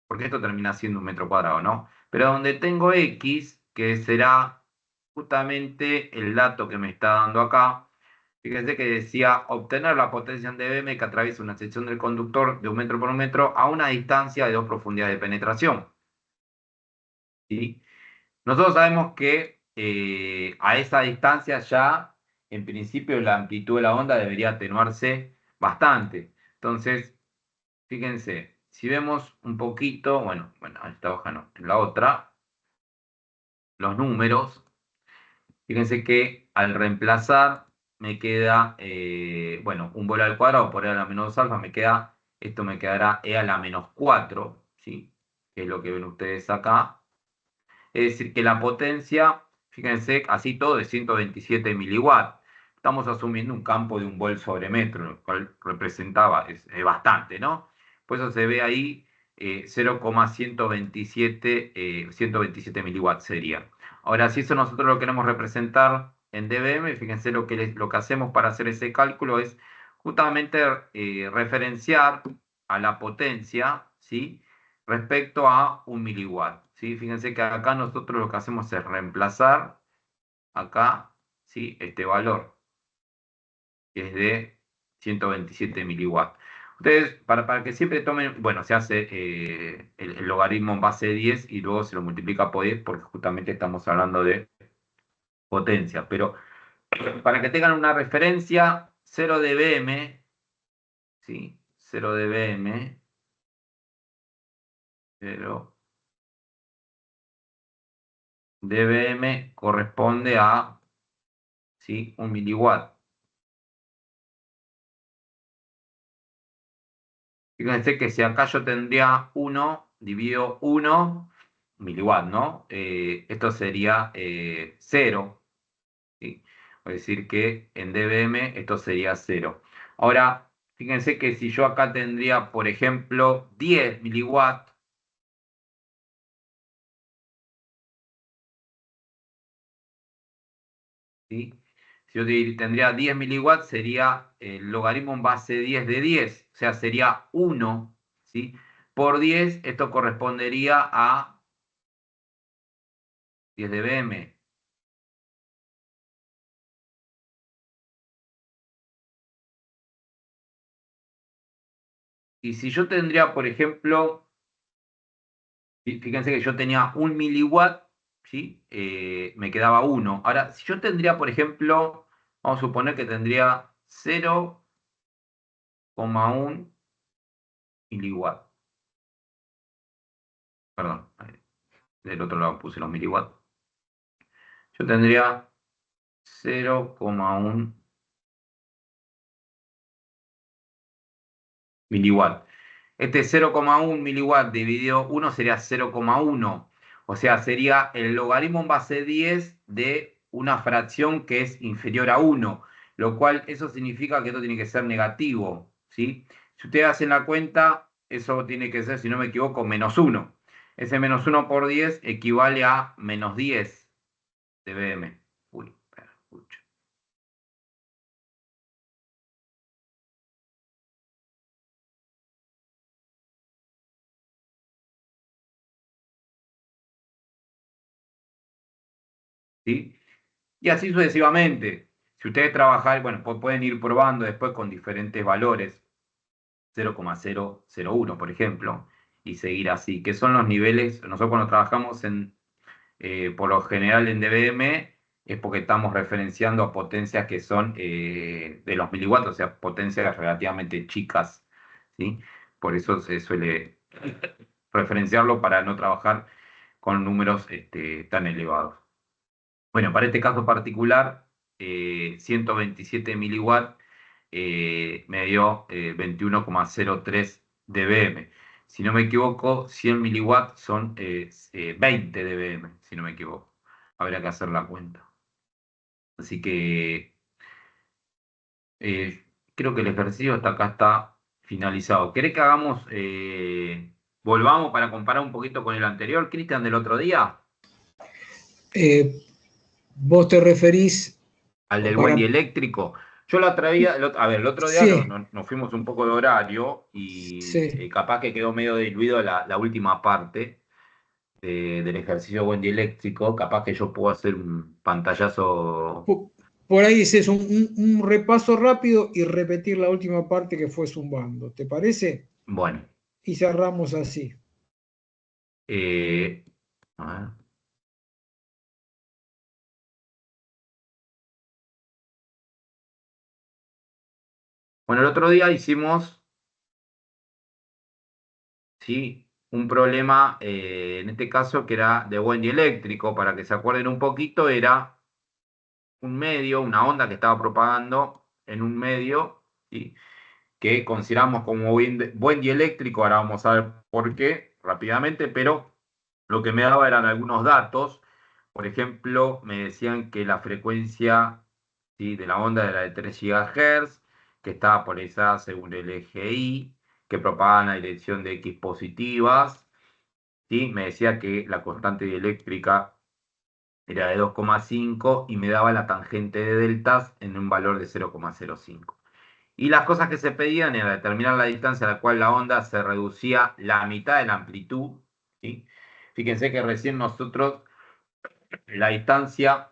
porque esto termina siendo 1 metro cuadrado, ¿no? Pero donde tengo X, que será justamente el dato que me está dando acá, fíjense que decía obtener la potencia en dBm que atraviesa una sección del conductor de 1 metro por 1 metro a una distancia de 2 profundidades de penetración, ¿sí? Nosotros sabemos que a esa distancia ya, en principio, la amplitud de la onda debería atenuarse bastante. Entonces, fíjense, si vemos un poquito, bueno, en esta hoja no, en la otra, los números, fíjense que al reemplazar me queda, bueno, 1 bola al cuadrado por E a la menos 2 alfa, me queda, esto me quedará E a la menos 4, ¿sí? Que es lo que ven ustedes acá. Es decir, que la potencia, fíjense, así todo es 127 miliwatts. Estamos asumiendo un campo de 1 volt sobre metro, lo cual representaba, es bastante, ¿no? Por eso se ve ahí 0,127 127 miliwatts sería. Ahora, si eso nosotros lo queremos representar en dBm, fíjense lo que hacemos para hacer ese cálculo es justamente referenciar a la potencia, ¿sí? Respecto a 1 miliwatt, ¿sí? Fíjense que acá nosotros lo que hacemos es reemplazar acá, ¿sí? Este valor, que es de 127 miliwatts. Ustedes, para que siempre tomen, bueno, se hace el logaritmo en base de 10 y luego se lo multiplica por 10 porque justamente estamos hablando de potencia. Pero para que tengan una referencia, 0 dBm, ¿sí? 0 dBm, 0 dBm corresponde a, ¿sí? 1 miliwatt. Fíjense que si acá yo tendría 1, divido 1 miliwatt, ¿no? Esto sería 0. ¿Sí? Es decir que en dBm esto sería 0. Ahora, fíjense que si yo acá tendría, por ejemplo, 10 miliwatt, ¿sí? Si yo tendría 10 miliwatts, sería el logaritmo en base 10 de 10, o sea, sería 1, ¿sí? Por 10, esto correspondería a 10 dBm. Y si yo tendría, por ejemplo, fíjense que yo tenía 1 miliwatt, ¿sí? Me quedaba 1. Ahora, si yo tendría, por ejemplo, vamos a suponer que tendría 0,1 miliwatt. Perdón, del otro lado puse los miliwatts. Yo tendría 0,1 miliwatt. Este 0,1 miliwatt dividido 1 sería 0,1. O sea, sería el logaritmo en base 10 de una fracción que es inferior a 1. Lo cual, eso significa que esto tiene que ser negativo, ¿sí? Si ustedes hacen la cuenta, eso tiene que ser, si no me equivoco, menos 1. Ese menos 1 por 10 equivale a menos 10 dBm. Uy, espera, escucha. ¿Sí? Y así sucesivamente. Si ustedes trabajan, bueno, pueden ir probando después con diferentes valores, 0,001, por ejemplo, y seguir así, que son los niveles, nosotros cuando trabajamos por lo general en dBm, es porque estamos referenciando a potencias que son de los miliwatts, o sea, potencias relativamente chicas, ¿sí? Por eso se suele referenciarlo para no trabajar con números tan elevados. Bueno, para este caso particular, 127 miliwatts me dio 21,03 dBm. Si no me equivoco, 100 miliwatts son 20 dBm, si no me equivoco. Habría que hacer la cuenta. Así que creo que el ejercicio hasta acá está finalizado. ¿Querés que volvamos para comparar un poquito con el anterior, Cristian, del otro día? Vos te referís Al del para... buen dieléctrico. Yo la traía, el otro día Sí, nos fuimos un poco de horario y sí. capaz que quedó medio diluido la última parte del ejercicio buen dieléctrico. Capaz que yo puedo hacer un pantallazo. Por ahí es un repaso rápido y repetir la última parte que fue zumbando. ¿Te parece? Bueno, Y cerramos así. eh, a ver. Bueno, el otro día hicimos, ¿sí? Un problema, en este caso, que era de buen dieléctrico. Para que se acuerden un poquito, era un medio, una onda que estaba propagando en un medio, ¿sí? Que consideramos como buen dieléctrico. Ahora vamos a ver por qué rápidamente, pero lo que me daba eran algunos datos. Por ejemplo, me decían que la frecuencia, ¿sí?, de la onda era de 3 GHz, que estaba polarizada según el eje Y, que propagaba en la dirección de X positivas. ¿Sí? Me decía que la constante dieléctrica era de 2,5 y me daba la tangente de deltas en un valor de 0,05. Y las cosas que se pedían era determinar la distancia a la cual la onda se reducía la mitad de la amplitud, ¿sí? Fíjense que recién nosotros la distancia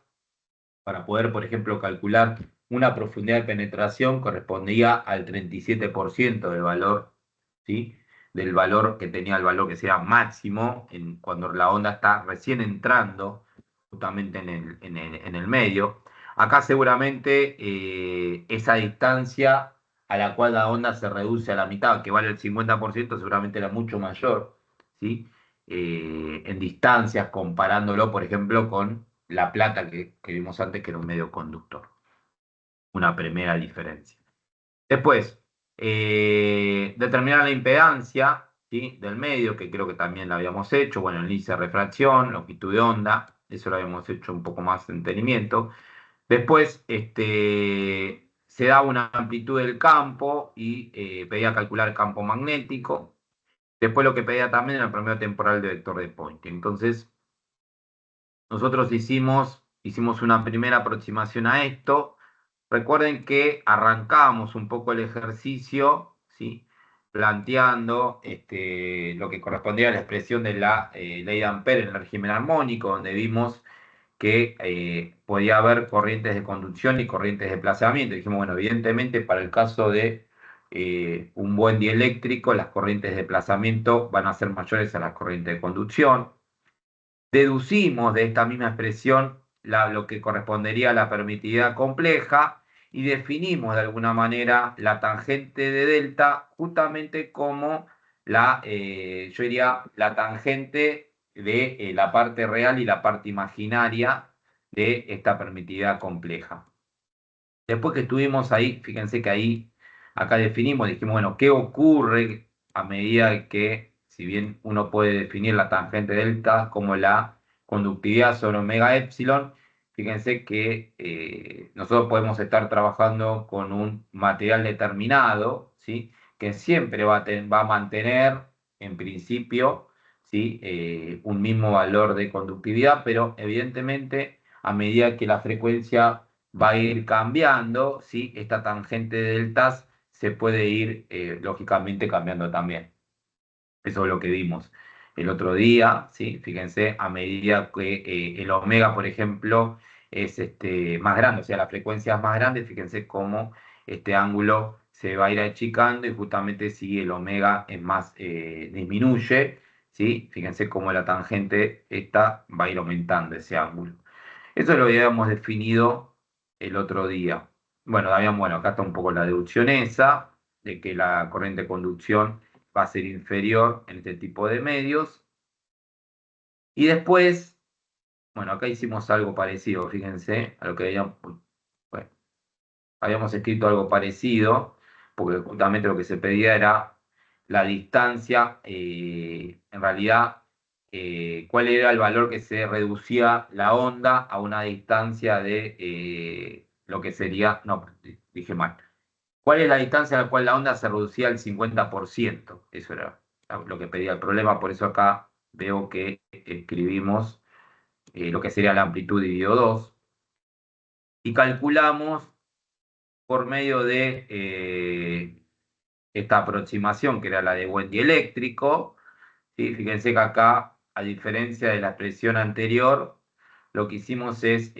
para poder, por ejemplo, calcular una profundidad de penetración correspondía al 37% del valor, ¿sí? Del valor que tenía el valor que sea máximo cuando la onda está recién entrando justamente en el medio. Acá seguramente esa distancia a la cual la onda se reduce a la mitad, que vale el 50%, seguramente era mucho mayor, ¿sí? En distancias, comparándolo, por ejemplo, con la plata que vimos antes, que era un medio conductor. Una primera diferencia. Después, determinar la impedancia, ¿sí? Del medio, que creo que también lo habíamos hecho, bueno, el índice de refracción, longitud de onda, eso lo habíamos hecho un poco más de entendimiento. Después se da una amplitud del campo y pedía calcular el campo magnético. Después lo que pedía también era el promedio temporal de vector de Poynting. Entonces, nosotros hicimos una primera aproximación a esto. Recuerden que arrancamos un poco el ejercicio, ¿sí? Planteando lo que correspondía a la expresión de la ley de Ampère en el régimen armónico, donde vimos que podía haber corrientes de conducción y corrientes de desplazamiento. Dijimos, bueno, evidentemente para el caso de un buen dieléctrico, las corrientes de desplazamiento van a ser mayores a las corrientes de conducción. Deducimos de esta misma expresión lo que correspondería a la permitividad compleja y definimos de alguna manera la tangente de delta justamente como yo diría, la tangente de la parte real y la parte imaginaria de esta permitividad compleja. Después que estuvimos ahí, fíjense que ahí, acá definimos, dijimos, bueno, ¿qué ocurre a medida que, si bien uno puede definir la tangente delta como la conductividad sobre omega epsilon, fíjense que nosotros podemos estar trabajando con un material determinado, ¿sí? Que siempre va a mantener, en principio, ¿sí? Un mismo valor de conductividad, pero evidentemente, a medida que la frecuencia va a ir cambiando, ¿sí? Esta tangente de deltas se puede ir, lógicamente, cambiando también. Eso es lo que vimos el otro día, ¿sí? Fíjense, a medida que el omega, por ejemplo, es más grande, o sea, la frecuencia es más grande, fíjense cómo este ángulo se va a ir achicando y justamente si el omega es más, disminuye, ¿sí? Fíjense cómo la tangente esta va a ir aumentando ese ángulo. Eso lo habíamos definido el otro día. Bueno, acá está un poco la deducción esa, de que la corriente de conducción va a ser inferior en este tipo de medios. Y después, bueno, acá hicimos algo parecido, fíjense, a lo que habíamos escrito algo parecido, porque justamente lo que se pedía era la distancia, en realidad, cuál era el valor que se reducía la onda a una distancia de lo que sería, no, dije mal. ¿Cuál es la distancia a la cual la onda se reducía al 50%? Eso era lo que pedía el problema, por eso acá veo que escribimos lo que sería la amplitud dividido 2 y calculamos por medio de esta aproximación, que era la de buen dieléctrico, ¿sí? Fíjense que acá, a diferencia de la expresión anterior, lo que hicimos es,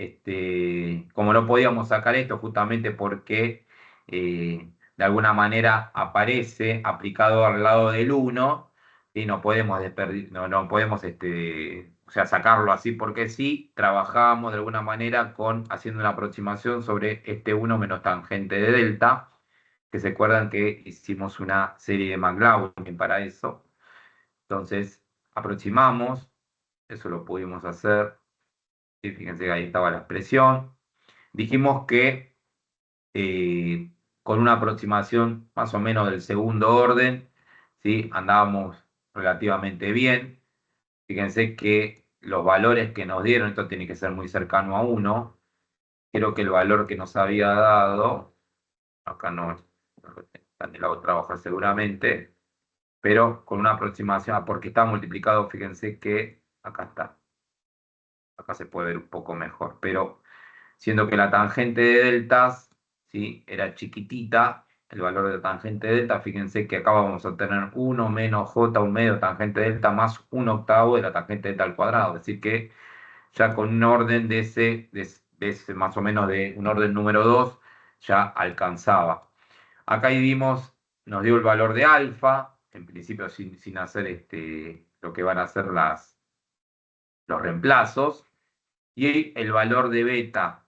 como no podíamos sacar esto justamente porque de alguna manera aparece aplicado al lado del 1, y no podemos, no podemos o sea, sacarlo así porque sí, trabajamos de alguna manera haciendo una aproximación sobre este 1 menos tangente de delta, que se acuerdan que hicimos una serie de McLaughlin para eso. Entonces, aproximamos, eso lo pudimos hacer. ¿Sí? Fíjense que ahí estaba la expresión. Dijimos que con una aproximación más o menos del segundo orden, ¿sí? Andábamos relativamente bien. Fíjense que los valores que nos dieron, esto tiene que ser muy cercano a 1. Creo que el valor que nos había dado, acá no está en el lado de trabajar seguramente, pero con una aproximación, porque está multiplicado, fíjense que acá está. Acá se puede ver un poco mejor, pero siendo que la tangente de deltas, ¿sí? Era chiquitita, el valor de la tangente de delta, fíjense que acá vamos a tener 1 menos j, un medio tangente de delta, más 1/8 de la tangente de delta al cuadrado, es decir que ya con un orden de ese más o menos de un orden número 2, ya alcanzaba. Acá ahí vimos, nos dio el valor de alfa, en principio sin hacer lo que van a hacer los reemplazos, y el valor de beta.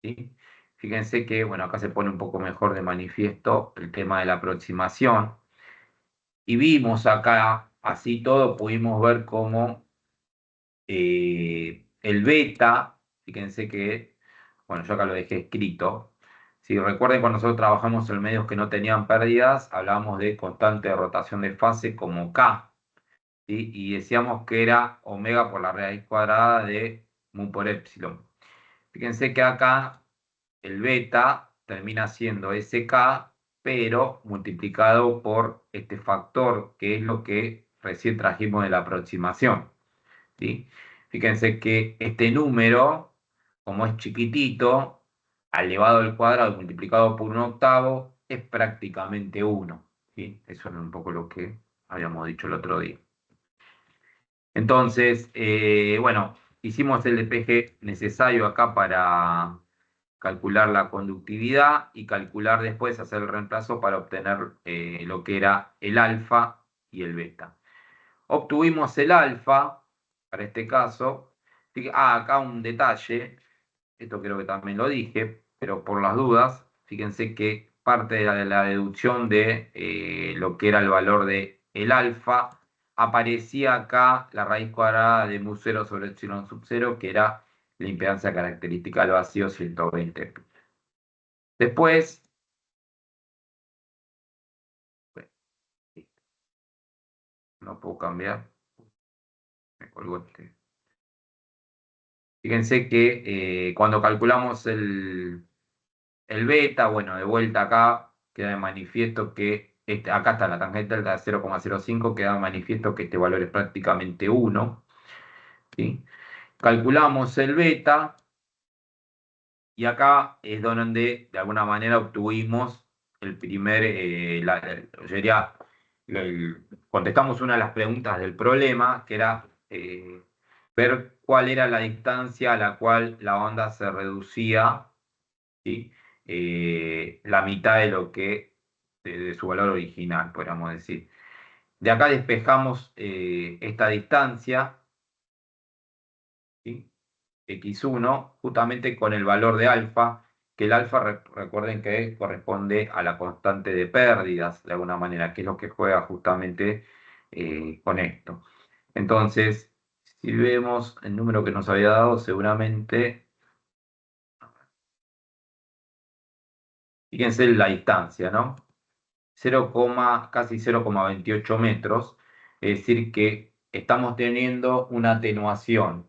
¿Sí? Fíjense que, bueno, acá se pone un poco mejor de manifiesto el tema de la aproximación. Y vimos acá, así todo, pudimos ver cómo el beta, fíjense que, bueno, yo acá lo dejé escrito, Si recuerden, cuando nosotros trabajamos en medios que no tenían pérdidas, hablábamos de constante de rotación de fase como K, ¿sí? Y decíamos que era omega por la raíz cuadrada de mu por epsilon. Fíjense que acá el beta termina siendo SK, pero multiplicado por este factor, que es lo que recién trajimos de la aproximación, ¿sí? Fíjense que este número, como es chiquitito, elevado al cuadrado multiplicado por 1/8, es prácticamente 1, ¿sí? Eso es un poco lo que habíamos dicho el otro día. Entonces, bueno, hicimos el despeje necesario acá para calcular la conductividad y calcular después, hacer el reemplazo para obtener lo que era el alfa y el beta. Obtuvimos el alfa, para este caso. Acá un detalle, esto creo que también lo dije, pero por las dudas, fíjense que parte de la deducción de lo que era el valor de el alfa, aparecía acá la raíz cuadrada de mu 0 sobre epsilon sub 0, que era la impedancia característica del vacío 120. Después, no puedo cambiar, me colgó este. Fíjense que cuando calculamos el beta, bueno, de vuelta acá queda de manifiesto que, acá está la tangente delta de 0,05, queda de manifiesto que este valor es prácticamente 1, ¿sí? Calculamos el beta y acá es donde de alguna manera obtuvimos el primer, yo diría, contestamos una de las preguntas del problema, que era ver cuál era la distancia a la cual la onda se reducía, ¿sí? La mitad de lo que de su valor original, podríamos decir. De acá despejamos esta distancia, ¿sí? X1, justamente con el valor de alfa, que el alfa, recuerden que corresponde a la constante de pérdidas, de alguna manera, que es lo que juega justamente con esto. Entonces, si vemos el número que nos había dado, seguramente, fíjense la distancia, ¿no? Casi 0,28 metros, es decir que estamos teniendo una atenuación,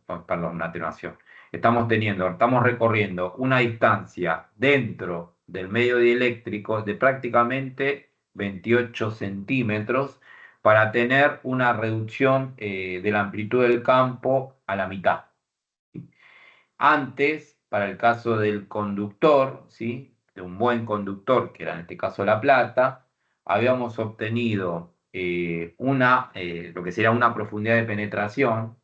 estamos recorriendo una distancia dentro del medio dieléctrico de prácticamente 28 centímetros para tener una reducción de la amplitud del campo a la mitad. Antes, para el caso del conductor, ¿sí?, de un buen conductor, que era en este caso la plata, habíamos obtenido lo que sería una profundidad de penetración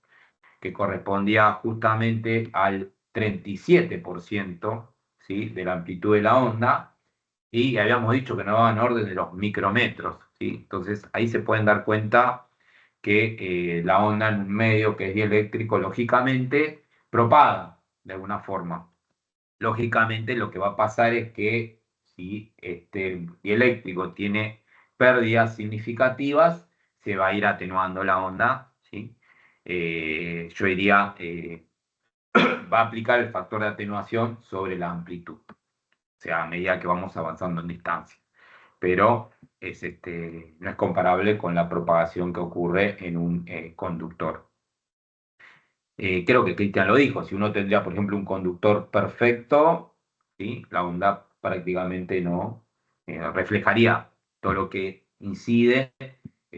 que correspondía justamente al 37%, ¿sí?, de la amplitud de la onda, y habíamos dicho que no daban orden de los micrometros, ¿sí? Entonces ahí se pueden dar cuenta que la onda en un medio que es dieléctrico, lógicamente, propaga de alguna forma. Lógicamente lo que va a pasar es que si este dieléctrico tiene pérdidas significativas, se va a ir atenuando la onda, ¿sí? Yo diría, va a aplicar el factor de atenuación sobre la amplitud, o sea, a medida que vamos avanzando en distancia. Pero no es comparable con la propagación que ocurre en un conductor. Creo que Cristian lo dijo, si uno tendría, por ejemplo, un conductor perfecto, ¿sí?, la onda prácticamente no reflejaría todo lo que incide,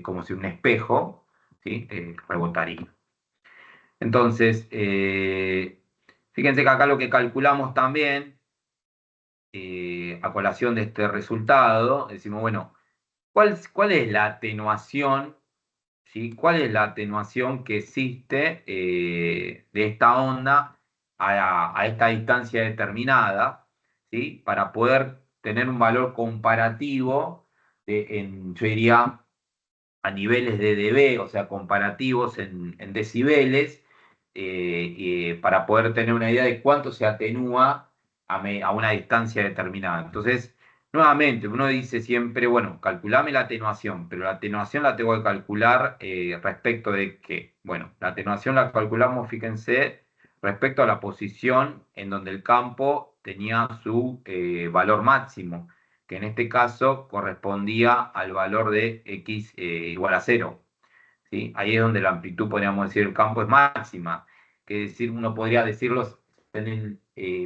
como si un espejo, ¿sí?, rebotaría. Entonces, fíjense que acá lo que calculamos también, a colación de este resultado, decimos, bueno, ¿cuál es la atenuación? ¿Sí? ¿Cuál es la atenuación que existe de esta onda a esta distancia determinada, ¿sí?, para poder tener un valor comparativo, yo diría, a niveles de dB, o sea, comparativos en decibeles, para poder tener una idea de cuánto se atenúa a una distancia determinada? Entonces, nuevamente, uno dice siempre, bueno, calculame la atenuación, pero la atenuación la tengo que calcular respecto de qué. Bueno, la atenuación la calculamos, fíjense, respecto a la posición en donde el campo tenía su valor máximo, que en este caso correspondía al valor de x igual a 0. ¿Sí? Ahí es donde la amplitud, podríamos decir, el campo es máxima. Que decir, uno podría decirlo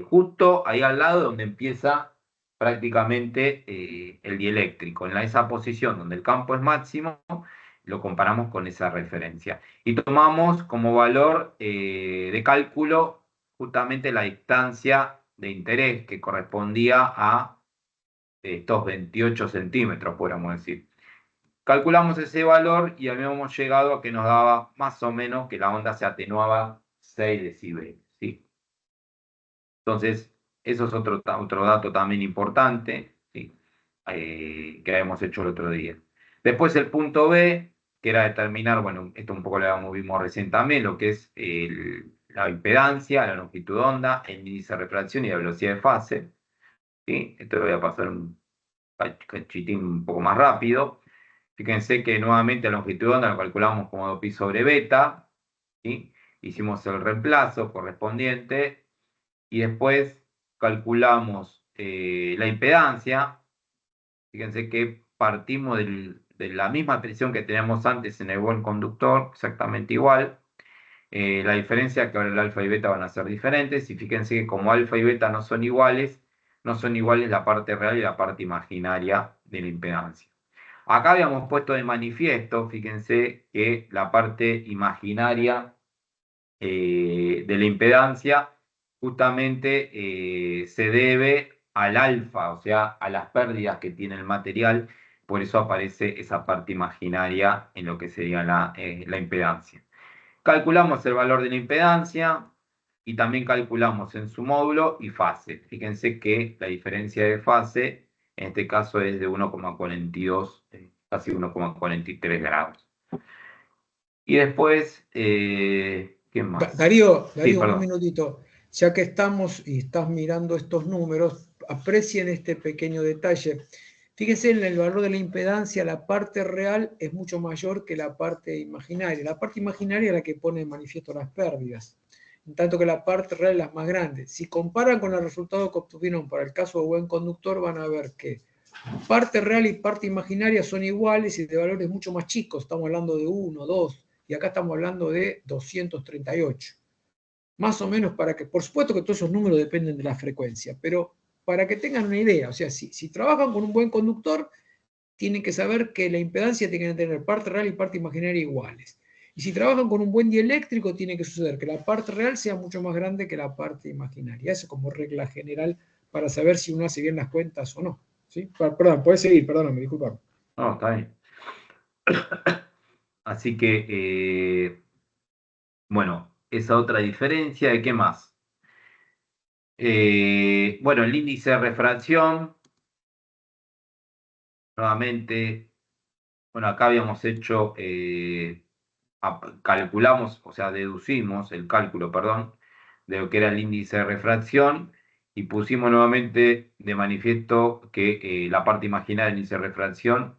justo ahí al lado donde empieza prácticamente el dieléctrico. En esa posición donde el campo es máximo, lo comparamos con esa referencia. Y tomamos como valor de cálculo justamente la distancia de interés que correspondía a estos 28 centímetros, podríamos decir. Calculamos ese valor y habíamos llegado a que nos daba más o menos que la onda se atenuaba 6 decibeles. ¿Sí? Entonces, eso es otro dato también importante, ¿sí? Que habíamos hecho el otro día. Después el punto B, que era determinar, bueno, esto un poco lo vimos recién también, lo que es la impedancia, la longitud de onda, el índice de refracción y la velocidad de fase. ¿Sí? Esto lo voy a pasar un cachitín un poco más rápido. Fíjense que nuevamente la longitud de onda lo calculamos como pi sobre beta, ¿sí? Hicimos el reemplazo correspondiente y después calculamos la impedancia. Fíjense que partimos de la misma expresión que teníamos antes en el buen conductor, exactamente igual. La diferencia es que ahora el alfa y beta van a ser diferentes, y fíjense que como alfa y beta no son iguales la parte real y la parte imaginaria de la impedancia. Acá habíamos puesto de manifiesto, fíjense, que la parte imaginaria de la impedancia justamente se debe al alfa, o sea, a las pérdidas que tiene el material, por eso aparece esa parte imaginaria en lo que sería la impedancia. Calculamos el valor de la impedancia y también calculamos en su módulo y fase. Fíjense que la diferencia de fase en este caso es de 1,42, casi 1,43 grados. Y después, ¿qué más? Darío, Sí, un perdón. minutito. Ya que estamos y estás mirando estos números, aprecien este pequeño detalle. Fíjense en el valor de la impedancia, la parte real es mucho mayor que la parte imaginaria. La parte imaginaria es la que pone en manifiesto las pérdidas, en tanto que la parte real es la más grande. Si comparan con el resultado que obtuvieron para el caso de buen conductor, van a ver que parte real y parte imaginaria son iguales y de valores mucho más chicos. Estamos hablando de 1, 2, y acá estamos hablando de 238. Más o menos para que, por supuesto que todos esos números dependen de la frecuencia, pero para que tengan una idea, o sea, si trabajan con un buen conductor, tienen que saber que la impedancia tiene que tener parte real y parte imaginaria iguales. Y si trabajan con un buen dieléctrico, tiene que suceder que la parte real sea mucho más grande que la parte imaginaria. Eso como regla general para saber si uno hace bien las cuentas o no. ¿Sí? Perdón, puedes seguir, perdóname, disculpame. No, está bien. Así que, bueno, esa otra diferencia, ¿de qué más? Bueno, el índice de refracción, nuevamente, bueno, acá habíamos hecho, calculamos, o sea, deducimos el cálculo, perdón, de lo que era el índice de refracción y pusimos nuevamente de manifiesto que la parte imaginaria del índice de refracción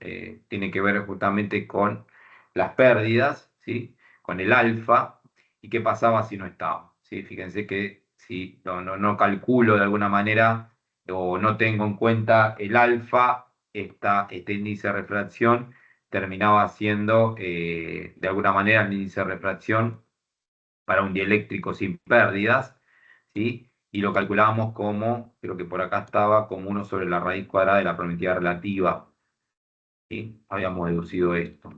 tiene que ver justamente con las pérdidas, ¿sí? Con el alfa, y qué pasaba si no estaba, ¿sí? Fíjense que si no calculo de alguna manera o no tengo en cuenta el alfa, este índice de refracción terminaba siendo de alguna manera el índice de refracción para un dieléctrico sin pérdidas, ¿sí? Y lo calculábamos como, creo que por acá estaba, como 1 sobre la raíz cuadrada de la permitividad relativa, ¿sí? Habíamos deducido esto.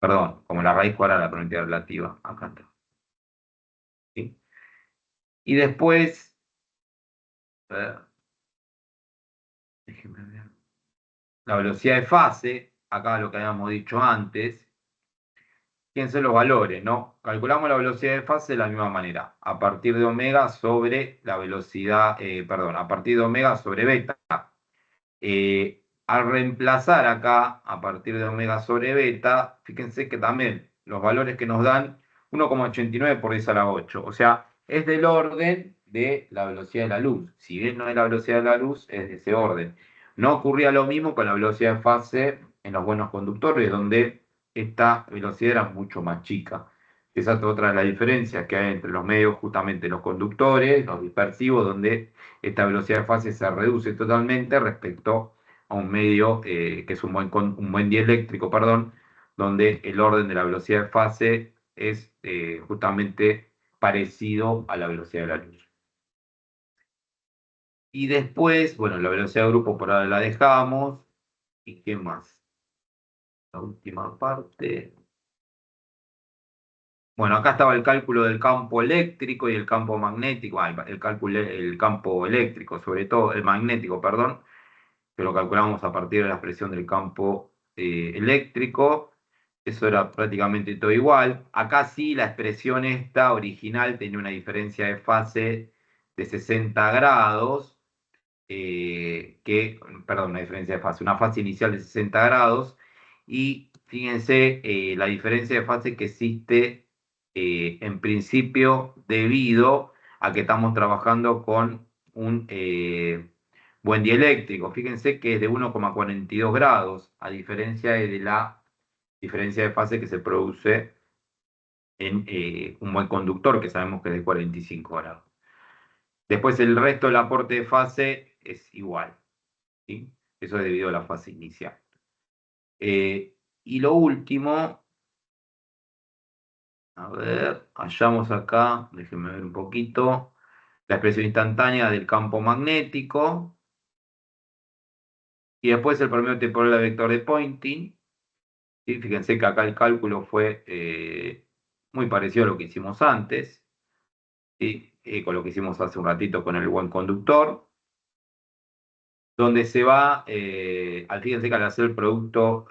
Perdón, como la raíz cuadrada de la permitividad relativa, acá está. ¿Sí? Y después, a ver, déjenme ver. La velocidad de fase, acá lo que habíamos dicho antes. Fíjense los valores, ¿no? Calculamos la velocidad de fase de la misma manera, a partir de omega sobre la velocidad, a partir de omega sobre beta. Al reemplazar acá, a partir de omega sobre beta, fíjense que también los valores que nos dan 1,89 por 10 a la 8. O sea, es del orden de la velocidad de la luz. Si bien no es la velocidad de la luz, es de ese orden. No ocurría lo mismo con la velocidad de fase en los buenos conductores, donde esta velocidad era mucho más chica. Esa es otra de las diferencias que hay entre los medios, justamente los conductores, los dispersivos, donde esta velocidad de fase se reduce totalmente respecto a un medio que es un buen dieléctrico, perdón, donde el orden de la velocidad de fase es justamente parecido a la velocidad de la luz. Y después, bueno, la velocidad de grupo por ahora la dejamos. ¿Y qué más? La última parte. Bueno, acá estaba el cálculo del campo eléctrico y el campo magnético, el campo eléctrico, sobre todo el magnético, perdón, que lo calculamos a partir de la expresión del campo eléctrico. Eso era prácticamente todo igual. Acá sí, la expresión esta original tenía una diferencia de fase de 60 grados, una diferencia de fase, una fase inicial de 60 grados, y fíjense la diferencia de fase que existe en principio debido a que estamos trabajando con un buen dieléctrico. Fíjense que es de 1,42 grados, a diferencia de la diferencia de fase que se produce en un buen conductor, que sabemos que es de 45 grados. Después el resto del aporte de fase es igual, ¿sí? Eso es debido a la fase inicial. Y lo último, a ver, hallamos acá, déjenme ver un poquito, la expresión instantánea del campo magnético, y después el promedio temporal del vector de Poynting. ¿Sí? Fíjense que acá el cálculo fue muy parecido a lo que hicimos antes, ¿sí? Con lo que hicimos hace un ratito con el buen conductor, donde se va, fíjense que al hacer el producto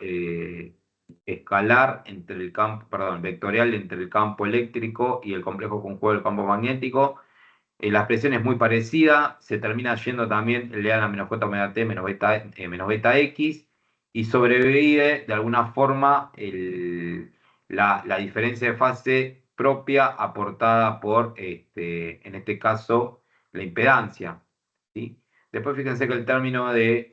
escalar entre el campo, perdón, vectorial entre el campo eléctrico y el complejo conjugado del campo magnético, la expresión es muy parecida, se termina yendo también el a menos j omega t menos beta x, y sobrevive de alguna forma la diferencia de fase propia aportada por, en este caso, la impedancia, ¿sí? Después fíjense que el término de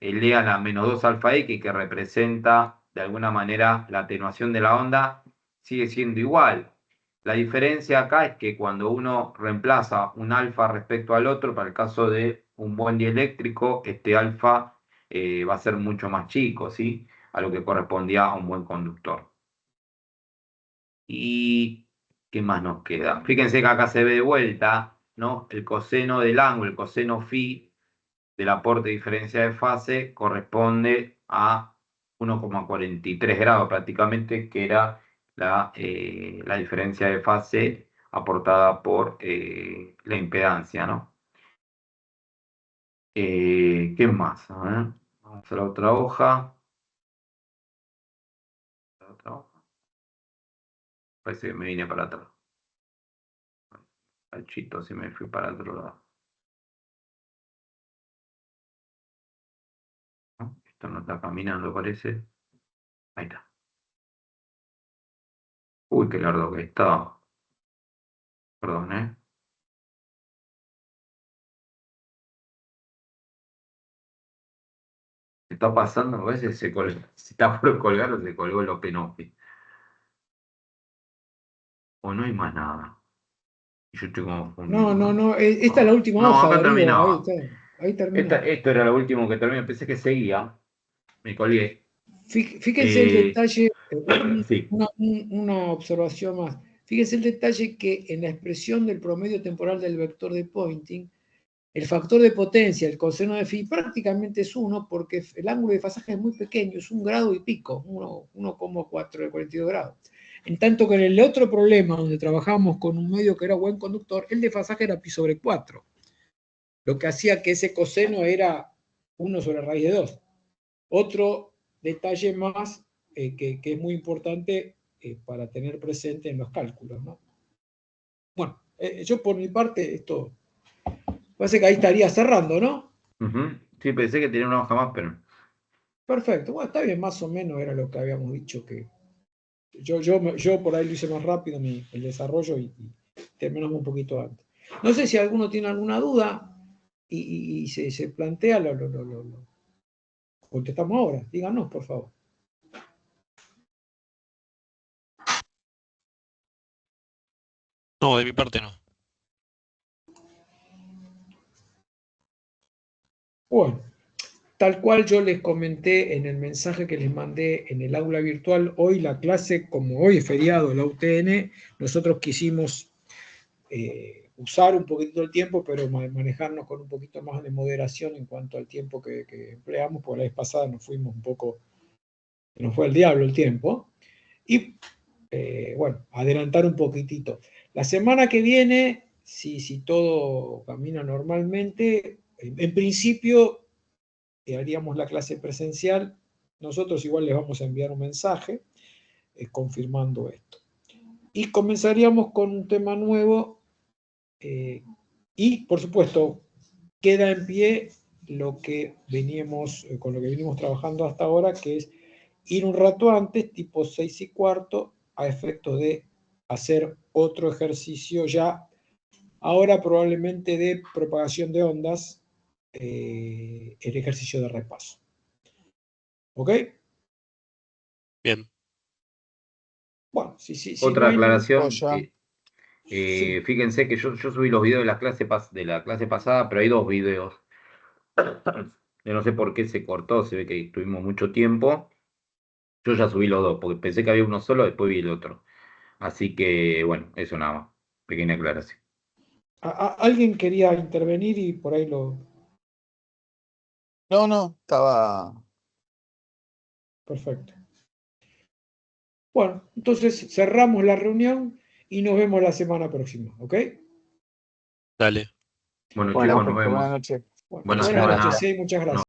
el a la menos 2 alfa x, que representa de alguna manera la atenuación de la onda, sigue siendo igual. La diferencia acá es que cuando uno reemplaza un alfa respecto al otro, para el caso de un buen dieléctrico, este alfa va a ser mucho más chico, ¿sí? A lo que correspondía a un buen conductor. ¿Y qué más nos queda? Fíjense que acá se ve de vuelta, ¿no? El coseno del ángulo, el coseno phi del aporte de diferencia de fase corresponde a 1,43 grados prácticamente, que era la diferencia de fase aportada por la impedancia, ¿no? ¿Qué más? A ver, vamos a la otra hoja. Parece que me vine para atrás. Cachito, si me fui para otro lado. ¿No? Esto no está caminando, parece. Ahí está. Uy, qué largo que está. Perdón, ¿eh? Está pasando, a veces se colga, si está por colgar o se colgó el OpenOffice. O no hay más nada. Yo estoy confundido. No, esta es la última No, hoja, acá Darío, terminaba. ahí está, ahí termina. Esto era lo último que terminé, pensé que seguía. Me colgué. Fíjense el detalle, Sí. una observación más. Fíjense el detalle que en la expresión del promedio temporal del vector de Poynting, el factor de potencia, el coseno de phi, prácticamente es 1 porque el ángulo de fasaje es muy pequeño, es 1 grado y pico, 1,442 grados. En tanto que en el otro problema, donde trabajamos con un medio que era buen conductor, el de fasaje era pi sobre 4, lo que hacía que ese coseno era 1 sobre raíz de 2. Otro detalle más que es muy importante para tener presente en los cálculos, ¿no? Bueno, yo por mi parte, esto parece que ahí estaría cerrando, ¿no? Sí, pensé que tenía una hoja más, pero... Perfecto, bueno, está bien, más o menos era lo que habíamos dicho, que yo por ahí lo hice más rápido el desarrollo y terminamos un poquito antes. No sé si alguno tiene alguna duda y se plantea, lo contestamos ahora. Díganos, por favor. No, de mi parte no. Bueno, tal cual yo les comenté en el mensaje que les mandé en el aula virtual, hoy la clase, como hoy es feriado, la UTN, nosotros quisimos usar un poquito el tiempo, pero manejarnos con un poquito más de moderación en cuanto al tiempo que empleamos, porque la vez pasada nos fuimos un poco, nos fue al diablo el tiempo, y bueno, adelantar un poquitito. La semana que viene, si todo camina normalmente, en principio haríamos la clase presencial. Nosotros igual les vamos a enviar un mensaje confirmando esto. Y comenzaríamos con un tema nuevo y, por supuesto, queda en pie lo que veníamos, con lo que venimos trabajando hasta ahora, que es ir un rato antes, tipo 6:15, a efecto de hacer otro ejercicio ya, ahora probablemente de propagación de ondas, el ejercicio de repaso. ¿Ok? Bien. Bueno, si Otra no hay aclaración. Joya. Sí. Fíjense que yo subí los videos de de la clase pasada, pero hay dos videos. Yo no sé por qué se cortó, se ve que estuvimos mucho tiempo. Yo ya subí los dos, porque pensé que había uno solo, después vi el otro. Así que, bueno, eso nada más. Pequeña aclaración. Alguien quería intervenir y por ahí lo... No, estaba. Perfecto. Bueno, entonces cerramos la reunión y nos vemos la semana próxima, ¿ok? Dale. Bueno, Bueno, chicos, nos Perfecto, buenas vemos. noches. Bueno, Buenas buenas semanas. noches, sí, muchas gracias.